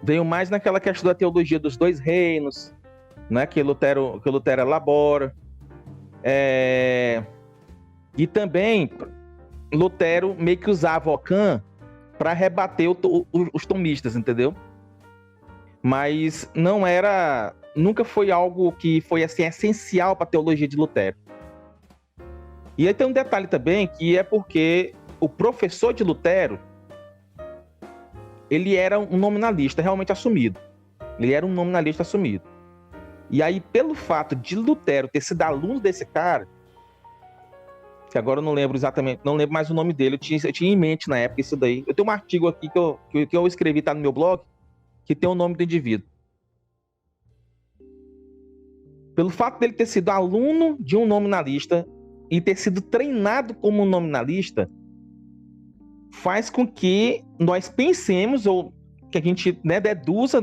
veio mais naquela questão da teologia dos dois reinos, né, que Lutero elabora. E também Lutero meio que usava Ockham para rebater os tomistas, entendeu? Mas nunca foi algo que foi assim essencial para a teologia de Lutero. E aí tem um detalhe também, que é porque o professor de Lutero, ele era um nominalista realmente assumido. Ele era um nominalista assumido. E aí, pelo fato de Lutero ter sido aluno desse cara, que agora eu não lembro exatamente, não lembro mais o nome dele, eu tinha em mente na época isso daí. Eu tenho um artigo aqui que eu escrevi, tá no meu blog, que tem o nome do indivíduo. Pelo fato dele ter sido aluno de um nominalista e ter sido treinado como um nominalista, faz com que nós pensemos, ou que a gente deduza,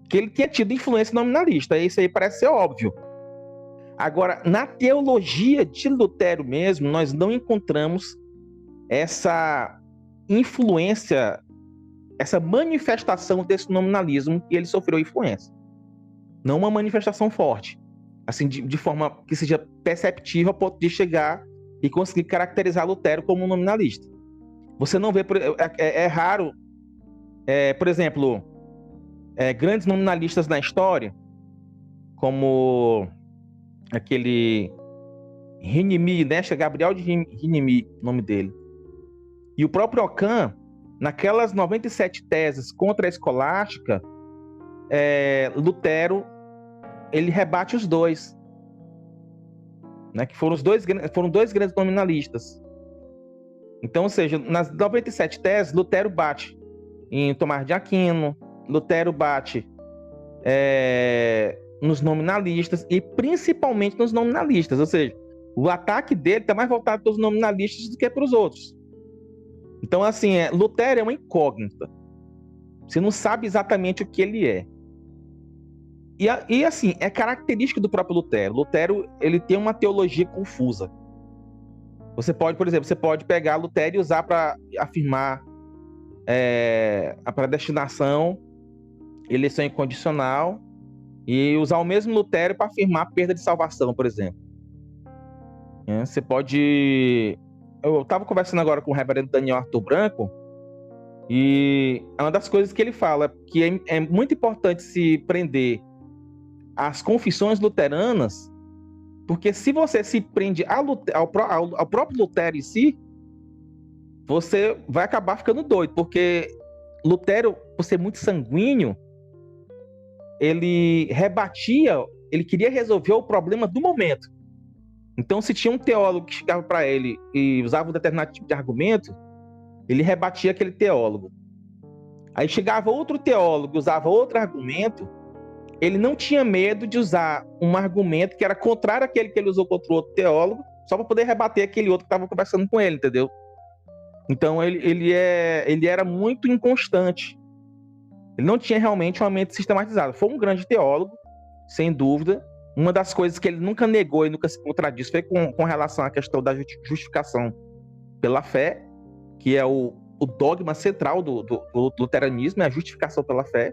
que ele tinha tido influência nominalista. Isso aí parece ser óbvio. Agora, na teologia de Lutero mesmo, nós não encontramos essa influência, essa manifestação desse nominalismo que ele sofreu influência. Não uma manifestação forte, assim, de forma que seja perceptível a ponto de chegar e conseguir caracterizar Lutero como um nominalista. Você não vê, é raro, por exemplo, grandes nominalistas na história, como aquele Rinimi, Gabriel de Rinimi, nome dele. E o próprio Ockham, naquelas 97 teses contra a escolástica, Lutero ele rebate os dois, né? Que foram dois grandes nominalistas. Então, ou seja, nas 97 teses, Lutero bate em Tomás de Aquino, Lutero bate nos nominalistas e principalmente nos nominalistas, ou seja, o ataque dele está mais voltado para os nominalistas do que para os outros. Então, assim, Lutero é uma incógnita. Você não sabe exatamente o que ele é. E assim, é característico do próprio Lutero. Lutero, ele tem uma teologia confusa. Você pode, por exemplo, pegar Lutero e usar para afirmar a predestinação, eleição incondicional, e usar o mesmo Lutero para afirmar a perda de salvação, por exemplo. Você pode... Eu estava conversando agora com o reverendo Daniel Arthur Branco, e uma das coisas que ele fala que é muito importante se prender às confissões luteranas, porque se você se prende ao próprio Lutero em si, você vai acabar ficando doido, porque Lutero, por ser muito sanguíneo, ele queria resolver o problema do momento. Então, se tinha um teólogo que chegava para ele e usava um determinado tipo de argumento, ele rebatia aquele teólogo. Aí chegava outro teólogo e usava outro argumento, ele não tinha medo de usar um argumento que era contrário àquele que ele usou contra o outro teólogo, só para poder rebater aquele outro que estava conversando com ele, entendeu? Então, ele era muito inconstante. Ele não tinha realmente uma mente sistematizada. Foi um grande teólogo, sem dúvida. Uma das coisas que ele nunca negou e nunca se contradisse foi com relação à questão da justificação pela fé, que é o dogma central do luteranismo, é a justificação pela fé.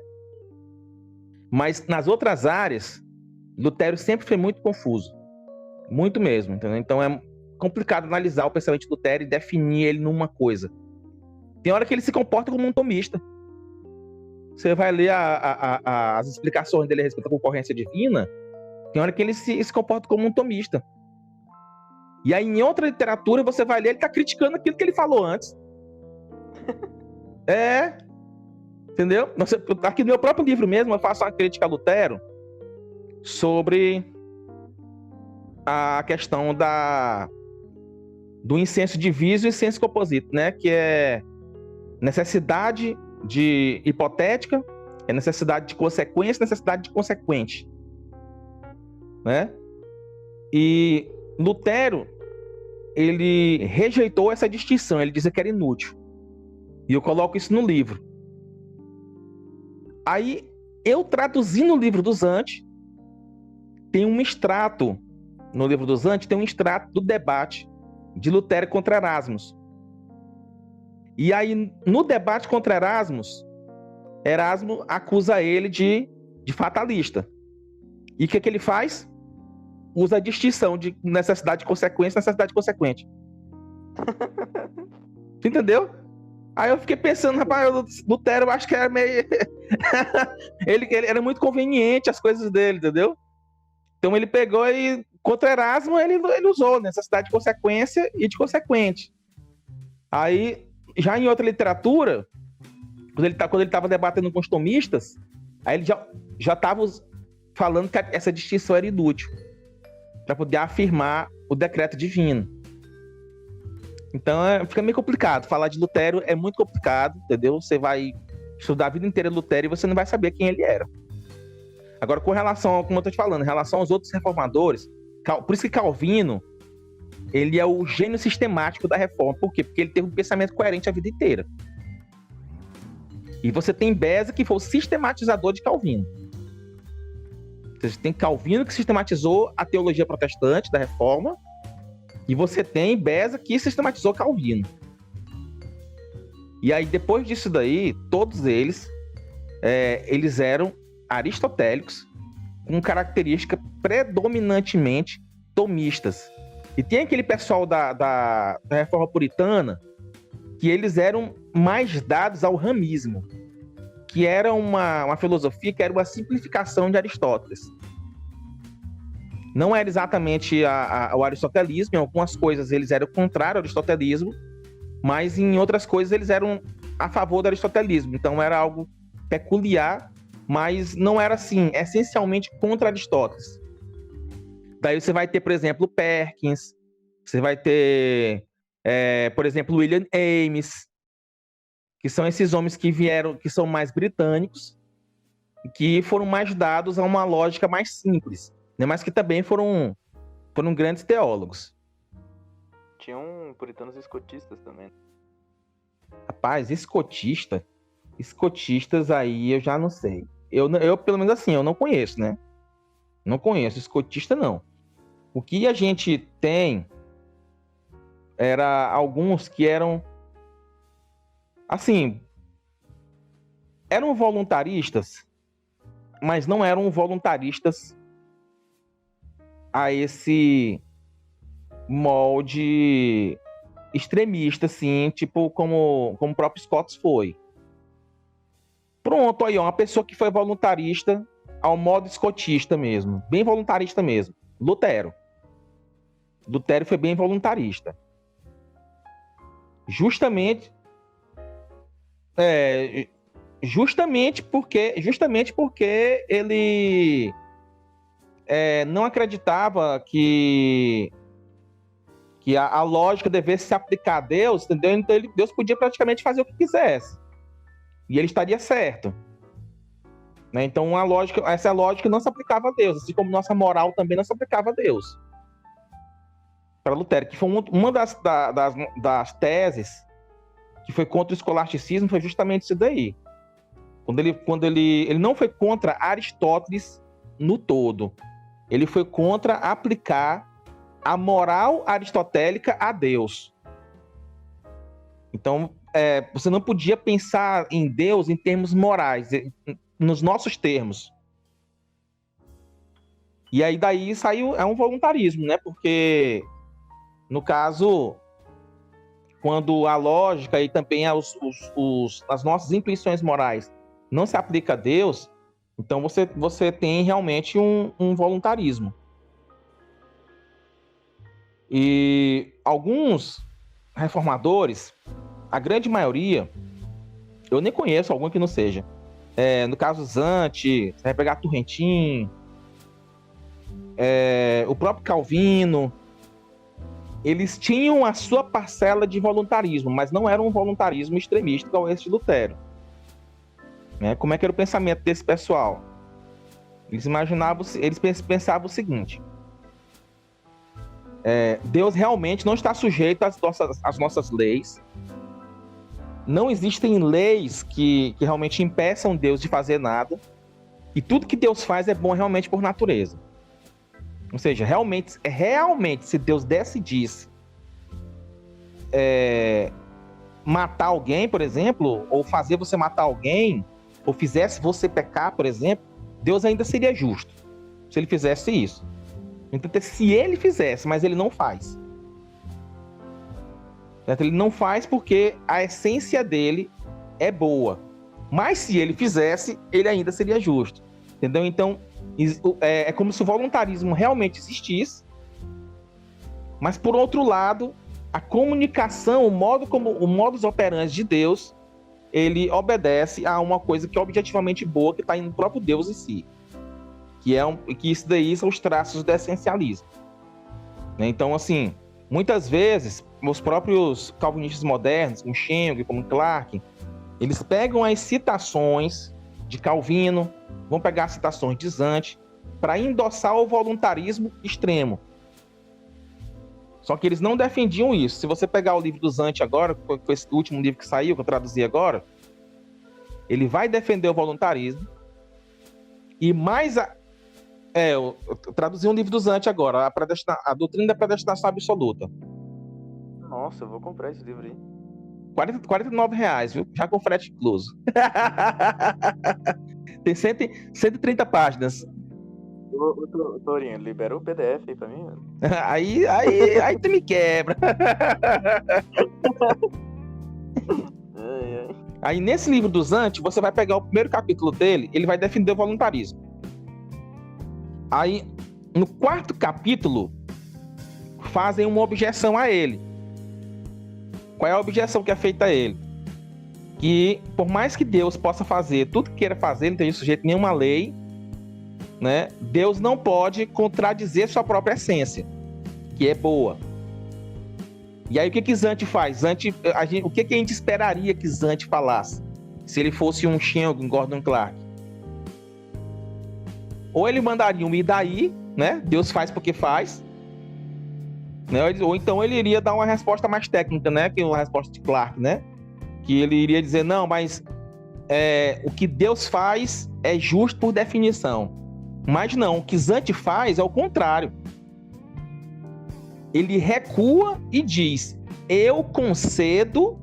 Mas nas outras áreas, Lutero sempre foi muito confuso. Muito mesmo, entendeu? Então é complicado analisar o pensamento de Lutero e definir ele numa coisa. Tem hora que ele se comporta como um tomista. Você vai ler as explicações dele a respeito da concorrência divina, tem hora que ele se comporta como um tomista. E aí, em outra literatura, você vai ler, ele está criticando aquilo que ele falou antes. Entendeu? Aqui no meu próprio livro mesmo, eu faço uma crítica a Lutero sobre a questão do incenso diviso e incenso composito, né? Que é necessidade de hipotética, é necessidade de consequência, necessidade de consequente, né? E Lutero, ele rejeitou essa distinção, ele dizia que era inútil. E eu coloco isso no livro. Aí, eu traduzindo o livro dos Anti, tem um extrato, no livro dos Anti, tem um extrato do debate de Lutero contra Erasmus. E aí, no debate contra Erasmus, Erasmo acusa ele de fatalista. E o que ele faz? Usa a distinção de necessidade de consequência e necessidade consequente. Entendeu? Aí eu fiquei pensando, rapaz, Lutero, eu acho que era meio... ele era muito conveniente as coisas dele, entendeu? Então ele pegou e, contra Erasmo, ele usou necessidade de consequência e de consequente. Aí, já em outra literatura, quando ele estava debatendo com os tomistas, aí ele já estava falando que essa distinção era inútil, para poder afirmar o decreto divino. Então fica meio complicado. Falar de Lutero é muito complicado, entendeu? Você vai estudar a vida inteira Lutero e você não vai saber quem ele era. Agora, com relação, como eu estou te falando, em relação aos outros reformadores, por isso que Calvino, ele é o gênio sistemático da reforma. Por quê? Porque ele teve um pensamento coerente a vida inteira. E você tem Beza, que foi o sistematizador de Calvino. Você tem Calvino, que sistematizou a teologia protestante da reforma, e você tem Beza, que sistematizou Calvino. E aí, depois disso daí, todos eles eram aristotélicos, com características predominantemente tomistas. E tem aquele pessoal da reforma puritana, que eles eram mais dados ao ramismo, que era uma filosofia que era uma simplificação de Aristóteles. Não era exatamente o aristotelismo, em algumas coisas eles eram contrários ao aristotelismo, mas em outras coisas eles eram a favor do aristotelismo. Então era algo peculiar, mas não era assim, essencialmente contra Aristóteles. Daí você vai ter, por exemplo, Perkins, você vai ter, por exemplo, William Ames, que são esses homens que vieram, que são mais britânicos, que foram mais dados a uma lógica mais simples, né? Mas que também foram grandes teólogos. Tinham puritanos escotistas também. Rapaz, escotistas aí eu já não sei. Eu pelo menos assim, eu não conheço, né? Não conheço escotista, não. O que a gente tem era alguns que eram, assim, eram voluntaristas, mas não eram voluntaristas a esse molde extremista, assim, tipo como o próprio Scotus foi. Pronto, aí, ó, uma pessoa que foi voluntarista ao modo escotista mesmo, bem voluntarista mesmo. Lutero foi bem voluntarista. Justamente porque ele não acreditava que a lógica devesse se aplicar a Deus, entendeu? Então Deus podia praticamente fazer o que quisesse. E ele estaria certo. Né? Então essa lógica não se aplicava a Deus, assim como nossa moral também não se aplicava a Deus. Para Lutero, que foi uma das teses que foi contra o escolasticismo, foi justamente isso daí. Quando ele não foi contra Aristóteles no todo, ele foi contra aplicar a moral aristotélica a Deus. Então, você não podia pensar em Deus em termos morais, nos nossos termos. E aí daí saiu um voluntarismo, né? Porque, no caso, quando a lógica e também as nossas intuições morais não se aplica a Deus, então você tem realmente um voluntarismo. E alguns reformadores, a grande maioria, eu nem conheço algum que não seja. No caso, Zante, você vai pegar Turrentin, o próprio Calvino, eles tinham a sua parcela de voluntarismo, mas não era um voluntarismo extremista igual esse de Lutero. Né? Como é que era o pensamento desse pessoal? Eles pensavam o seguinte: Deus realmente não está sujeito às nossas leis. Não existem leis que realmente impeçam Deus de fazer nada. E tudo que Deus faz é bom realmente por natureza. Ou seja, realmente se Deus decidisse matar alguém, por exemplo, ou fazer você matar alguém, ou fizesse você pecar, por exemplo, Deus ainda seria justo se ele fizesse isso. Então, se ele fizesse, mas ele não faz. Ele não faz porque a essência dele é boa. Mas se ele fizesse, ele ainda seria justo. Entendeu? Então, é como se o voluntarismo realmente existisse, mas, por outro lado, a comunicação, o modus operandi de Deus, ele obedece a uma coisa que é objetivamente boa, que está no próprio Deus em si. Que isso daí são os traços do essencialismo. Né? Então, assim, muitas vezes, os próprios calvinistas modernos, como Schenck, como Clarke, eles pegam as citações de Calvino, vão pegar as citações de Zante, para endossar o voluntarismo extremo. Só que eles não defendiam isso. Se você pegar o livro do Zante agora, que foi esse último livro que saiu, que eu traduzi agora, ele vai defender o voluntarismo. E mais... eu traduzi um livro do Zante agora, a Doutrina da Predestinação Absoluta. Nossa, eu vou comprar esse livro aí. R$49, viu? Já com frete incluso. Tem 130 páginas. Ô, Torinho, liberou o PDF aí pra mim, mano. aí tu me quebra. Aí nesse livro do Zante, você vai pegar o primeiro capítulo dele, ele vai defender o voluntarismo. Aí, no quarto capítulo, fazem uma objeção a ele. Qual é a objeção que é feita a ele? que por mais que Deus possa fazer tudo que queira fazer, ele não tem sujeito a nenhuma lei, né? Deus não pode contradizer sua própria essência, que é boa. E aí o que Zante faz? O que a gente esperaria que Zante falasse se ele fosse um Shengon, Gordon Clark? Ou ele mandaria um "e daí", né? Deus faz porque faz, né? Ou então ele iria dar uma resposta mais técnica, né? Que é uma resposta de Clark, né? Que ele iria dizer, não, mas o que Deus faz é justo por definição. Mas não, o que Zante faz é o contrário. Ele recua e diz, eu concedo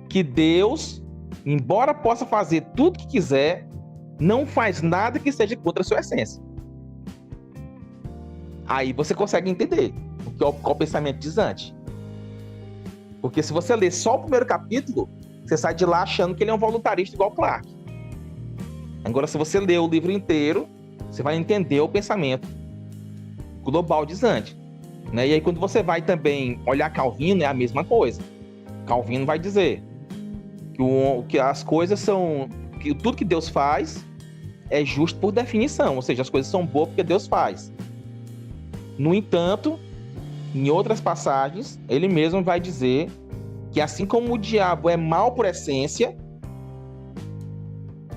que Deus, embora possa fazer tudo que quiser, não faz nada que seja contra a sua essência. Aí você consegue entender qual é o pensamento de Zante. Porque se você ler só o primeiro capítulo, você sai de lá achando que ele é um voluntarista igual Clark. Agora, se você ler o livro inteiro, você vai entender o pensamento global de Zante, né? E aí, quando você vai também olhar Calvino, é a mesma coisa. Calvino vai dizer que as coisas são... que tudo que Deus faz é justo por definição, ou seja, as coisas são boas porque Deus faz. No entanto, em outras passagens, ele mesmo vai dizer que assim como o diabo é mau por essência,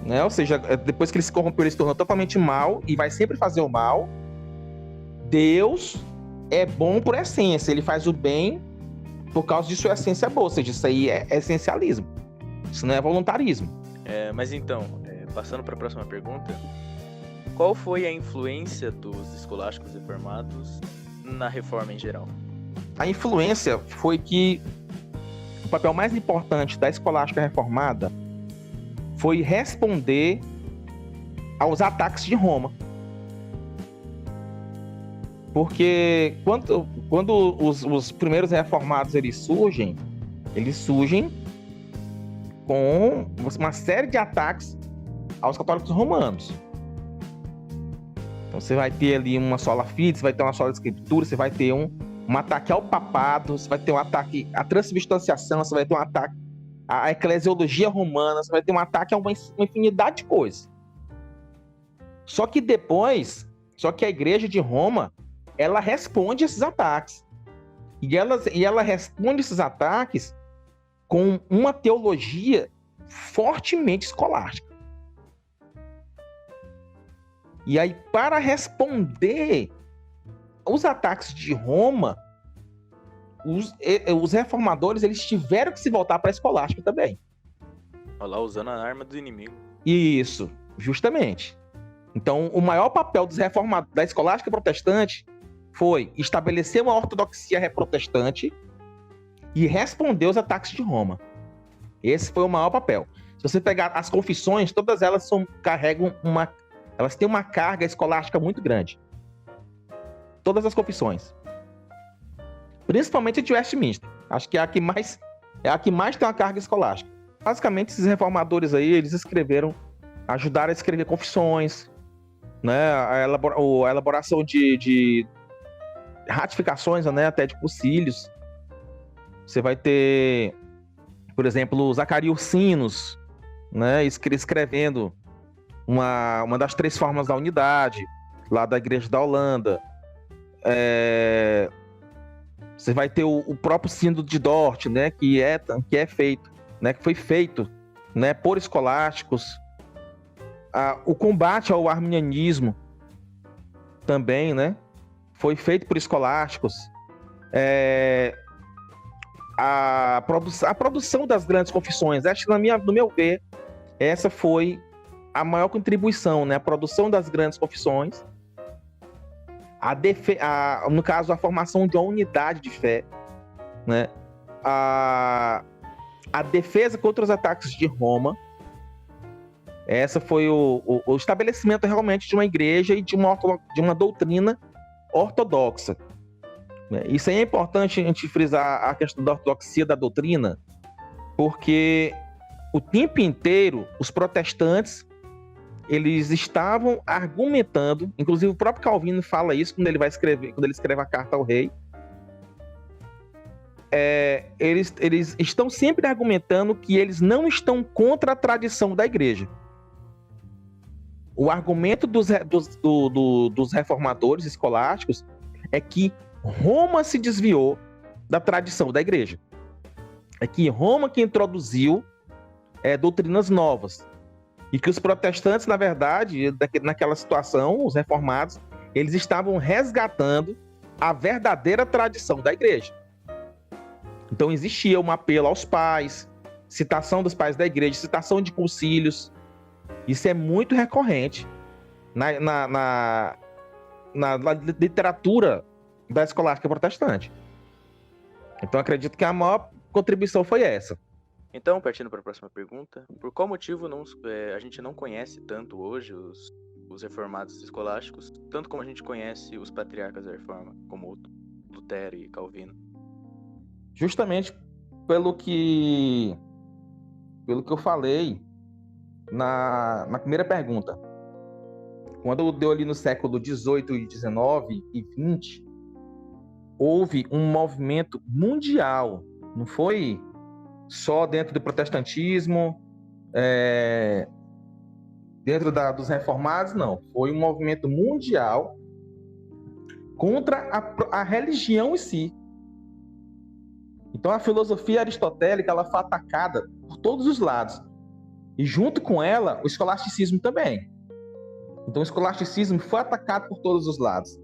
né? Ou seja, depois que ele se corrompeu, ele se tornou totalmente mau e vai sempre fazer o mal. Deus é bom por essência, ele faz o bem por causa de sua essência boa, ou seja, isso aí é essencialismo, isso não é voluntarismo. Mas então, passando para a próxima pergunta, qual foi a influência dos escolásticos reformados na reforma em geral? A influência foi que o papel mais importante da escolástica reformada foi responder aos ataques de Roma. Porque quando os primeiros reformados eles surgem com uma série de ataques aos católicos romanos. Então você vai ter ali uma sola fide, você vai ter uma sola escritura, você vai ter um ataque ao papado, você vai ter um ataque à transubstanciação, você vai ter um ataque à eclesiologia romana, você vai ter um ataque a uma infinidade de coisas. Só que a igreja de Roma, ela responde a esses ataques. E ela responde esses ataques com uma teologia fortemente escolástica. E aí, para responder os ataques de Roma, os reformadores eles tiveram que se voltar para a escolástica também. Olha lá, usando a arma do inimigo. Isso, justamente. Então, o maior papel dos reformadores da escolástica protestante foi estabelecer uma ortodoxia protestante e responder aos ataques de Roma. Esse foi o maior papel. Se você pegar as confissões, todas elas elas têm uma carga escolástica muito grande. Todas as confissões. Principalmente a de Westminster. Acho que é a que mais tem uma carga escolástica. Basicamente, esses reformadores aí, eles ajudaram a escrever confissões, né? A elaboração de ratificações, né? Até de concílios. Você vai ter, por exemplo, Zacarias Ursinos, né? Escrevendo uma das 3 formas da unidade, lá da Igreja da Holanda. Você vai ter o próprio Sínodo de Dort, né? Que foi feito, né? Por escolásticos. O combate ao arminianismo também, né? Foi feito por escolásticos. A produção das grandes confissões, acho que no meu ver, essa foi a maior contribuição, né? A produção das grandes confissões, no caso, a formação de uma unidade de fé, né? A defesa contra os ataques de Roma. Essa foi o estabelecimento realmente de uma igreja e de uma doutrina ortodoxa. Isso aí é importante a gente frisar a questão da ortodoxia da doutrina, porque o tempo inteiro os protestantes eles estavam argumentando, inclusive o próprio Calvino fala isso quando ele escreve a carta ao rei, eles estão sempre argumentando que eles não estão contra a tradição da igreja. O argumento dos reformadores escolásticos é que Roma se desviou da tradição da igreja. É que Roma que introduziu doutrinas novas. E que os protestantes, na verdade, naquela situação, os reformados, eles estavam resgatando a verdadeira tradição da igreja. Então existia um apelo aos pais, citação dos pais da igreja, citação de concílios. Isso é muito recorrente na literatura da escolástica protestante. Então acredito que a maior contribuição foi essa. Então, partindo para a próxima pergunta, por qual motivo a gente não conhece tanto hoje os reformados escolásticos, tanto como a gente conhece os patriarcas da Reforma, como Lutero e Calvino? Justamente pelo que eu falei na primeira pergunta. Quando deu ali no século XVIII, XIX e XX, houve um movimento mundial, não foi só dentro do protestantismo, dentro dos reformados, não. Foi um movimento mundial contra a religião em si. Então a filosofia aristotélica ela foi atacada por todos os lados. E junto com ela, o escolasticismo também. Então o escolasticismo foi atacado por todos os lados.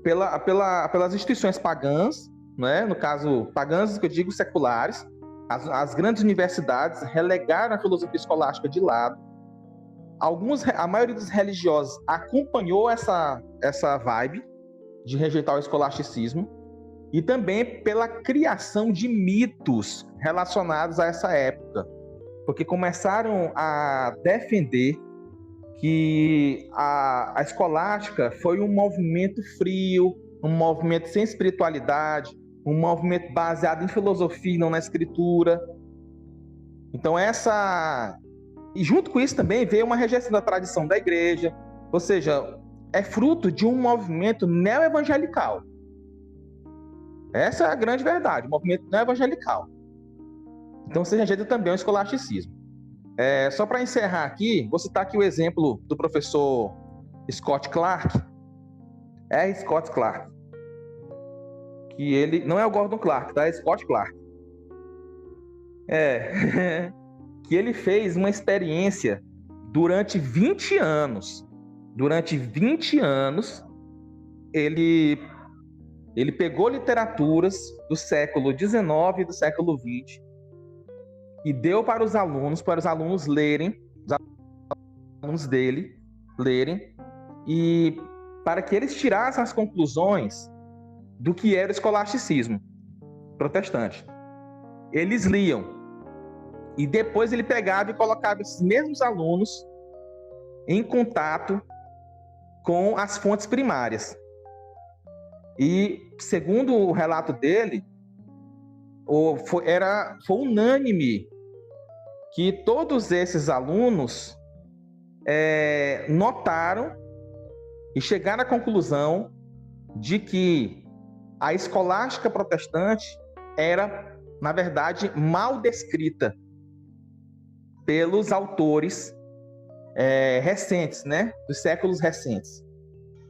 Pelas instituições pagãs, né? No caso, pagãs que eu digo seculares, as grandes universidades relegaram a filosofia escolástica de lado. A maioria dos religiosos acompanhou essa vibe de rejeitar o escolasticismo, e também pela criação de mitos relacionados a essa época, porque começaram a defender que a escolástica foi um movimento frio, um movimento sem espiritualidade, um movimento baseado em filosofia e não na escritura. Então e junto com isso também veio uma rejeição da tradição da igreja, ou seja, é fruto de um movimento neo-evangelical. Essa é a grande verdade, o movimento neo-evangelical. Então se rejeita também o escolasticismo. Só para encerrar aqui, vou citar aqui o exemplo do professor Scott Clark, R. Scott Clark, que ele não é o Gordon Clark, tá? É Scott Clark. Que ele fez uma experiência durante 20 anos. Durante 20 anos, ele pegou literaturas do século XIX e do século XX e deu para os alunos lerem, os alunos dele lerem, e para que eles tirassem as conclusões do que era o escolasticismo protestante. Eles liam, e depois ele pegava e colocava esses mesmos alunos em contato com as fontes primárias. E, segundo o relato dele, foi unânime que todos esses alunos notaram e chegaram à conclusão de que a escolástica protestante era, na verdade, mal descrita pelos autores recentes, né, dos séculos recentes.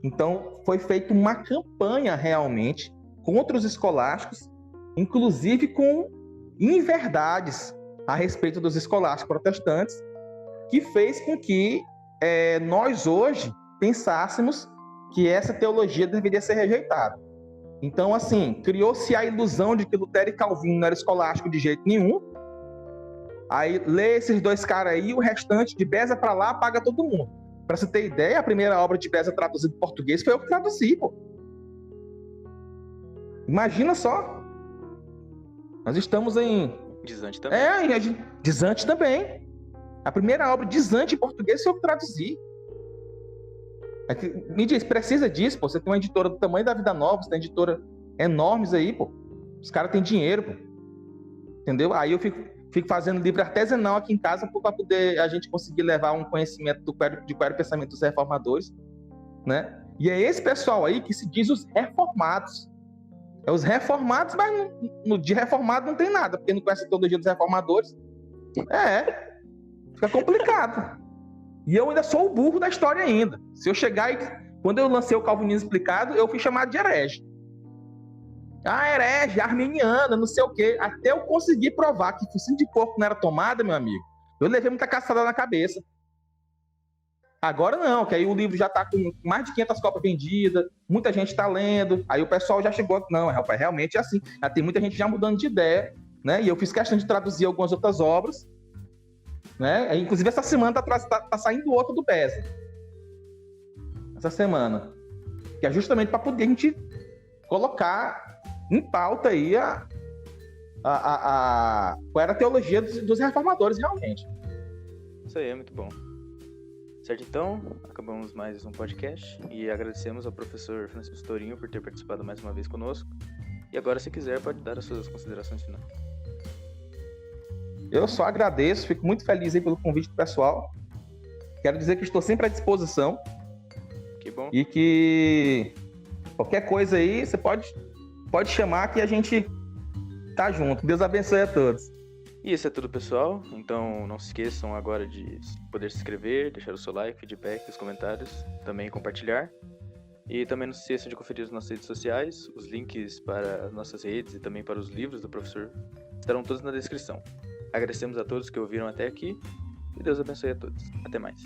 Então, foi feita uma campanha realmente contra os escolásticos, inclusive com inverdades a respeito dos escolásticos protestantes, que fez com que nós hoje pensássemos que essa teologia deveria ser rejeitada. Então, assim, criou-se a ilusão de que Lutero e Calvino não eram escolásticos de jeito nenhum. Aí, lê esses dois caras aí, o restante de Beza para lá, paga todo mundo. Para você ter ideia, a primeira obra de Beza traduzida em português foi eu que traduzi, pô. Imagina só. Nós estamos em... Dizante também. Dizante também. A primeira obra Dizante em português foi eu que traduzi. Me diz, precisa disso, pô. Você tem uma editora do tamanho da Vida Nova, você tem editora enormes aí, pô. Os caras têm dinheiro, pô. Entendeu? Aí eu fico fazendo livro artesanal aqui em casa para poder a gente conseguir levar um conhecimento de qual era o pensamento dos reformadores, né? E é esse pessoal aí que se diz os reformados. É os reformados, mas no dia reformado não tem nada, porque não conhece todo dia dos reformadores. Fica complicado. E eu ainda sou o burro da história ainda. Se eu chegar e... Quando eu lancei o Calvinismo Explicado, eu fui chamado de herege. Herege, arminiana, não sei o quê. Até eu conseguir provar que focinho de porco não era tomada, meu amigo, eu levei muita caçada na cabeça. Agora não, que aí o livro já está com mais de 500 cópias vendidas, muita gente está lendo, aí o pessoal já chegou, não, rapaz, realmente é assim. Já tem muita gente já mudando de ideia, né? E eu fiz questão de traduzir algumas outras obras, né? Inclusive essa semana tá saindo outro do Beza. Essa semana. Que é justamente para poder a gente colocar em pauta aí qual era a teologia dos reformadores realmente. Isso aí é muito bom. Certo, então, acabamos mais um podcast e agradecemos ao professor Francisco Tourinho por ter participado mais uma vez conosco. E agora, se quiser, pode dar as suas considerações finais. Eu só agradeço, fico muito feliz aí pelo convite do pessoal. Quero dizer que estou sempre à disposição. Que bom. E que qualquer coisa aí, você pode chamar que a gente tá junto. Deus abençoe a todos. E isso é tudo, pessoal. Então não se esqueçam agora de poder se inscrever, deixar o seu like, feedback, os comentários, também compartilhar. E também não se esqueçam de conferir as nossas redes sociais, os links para as nossas redes e também para os livros do professor estarão todos na descrição. Agradecemos a todos que ouviram até aqui e Deus abençoe a todos. Até mais.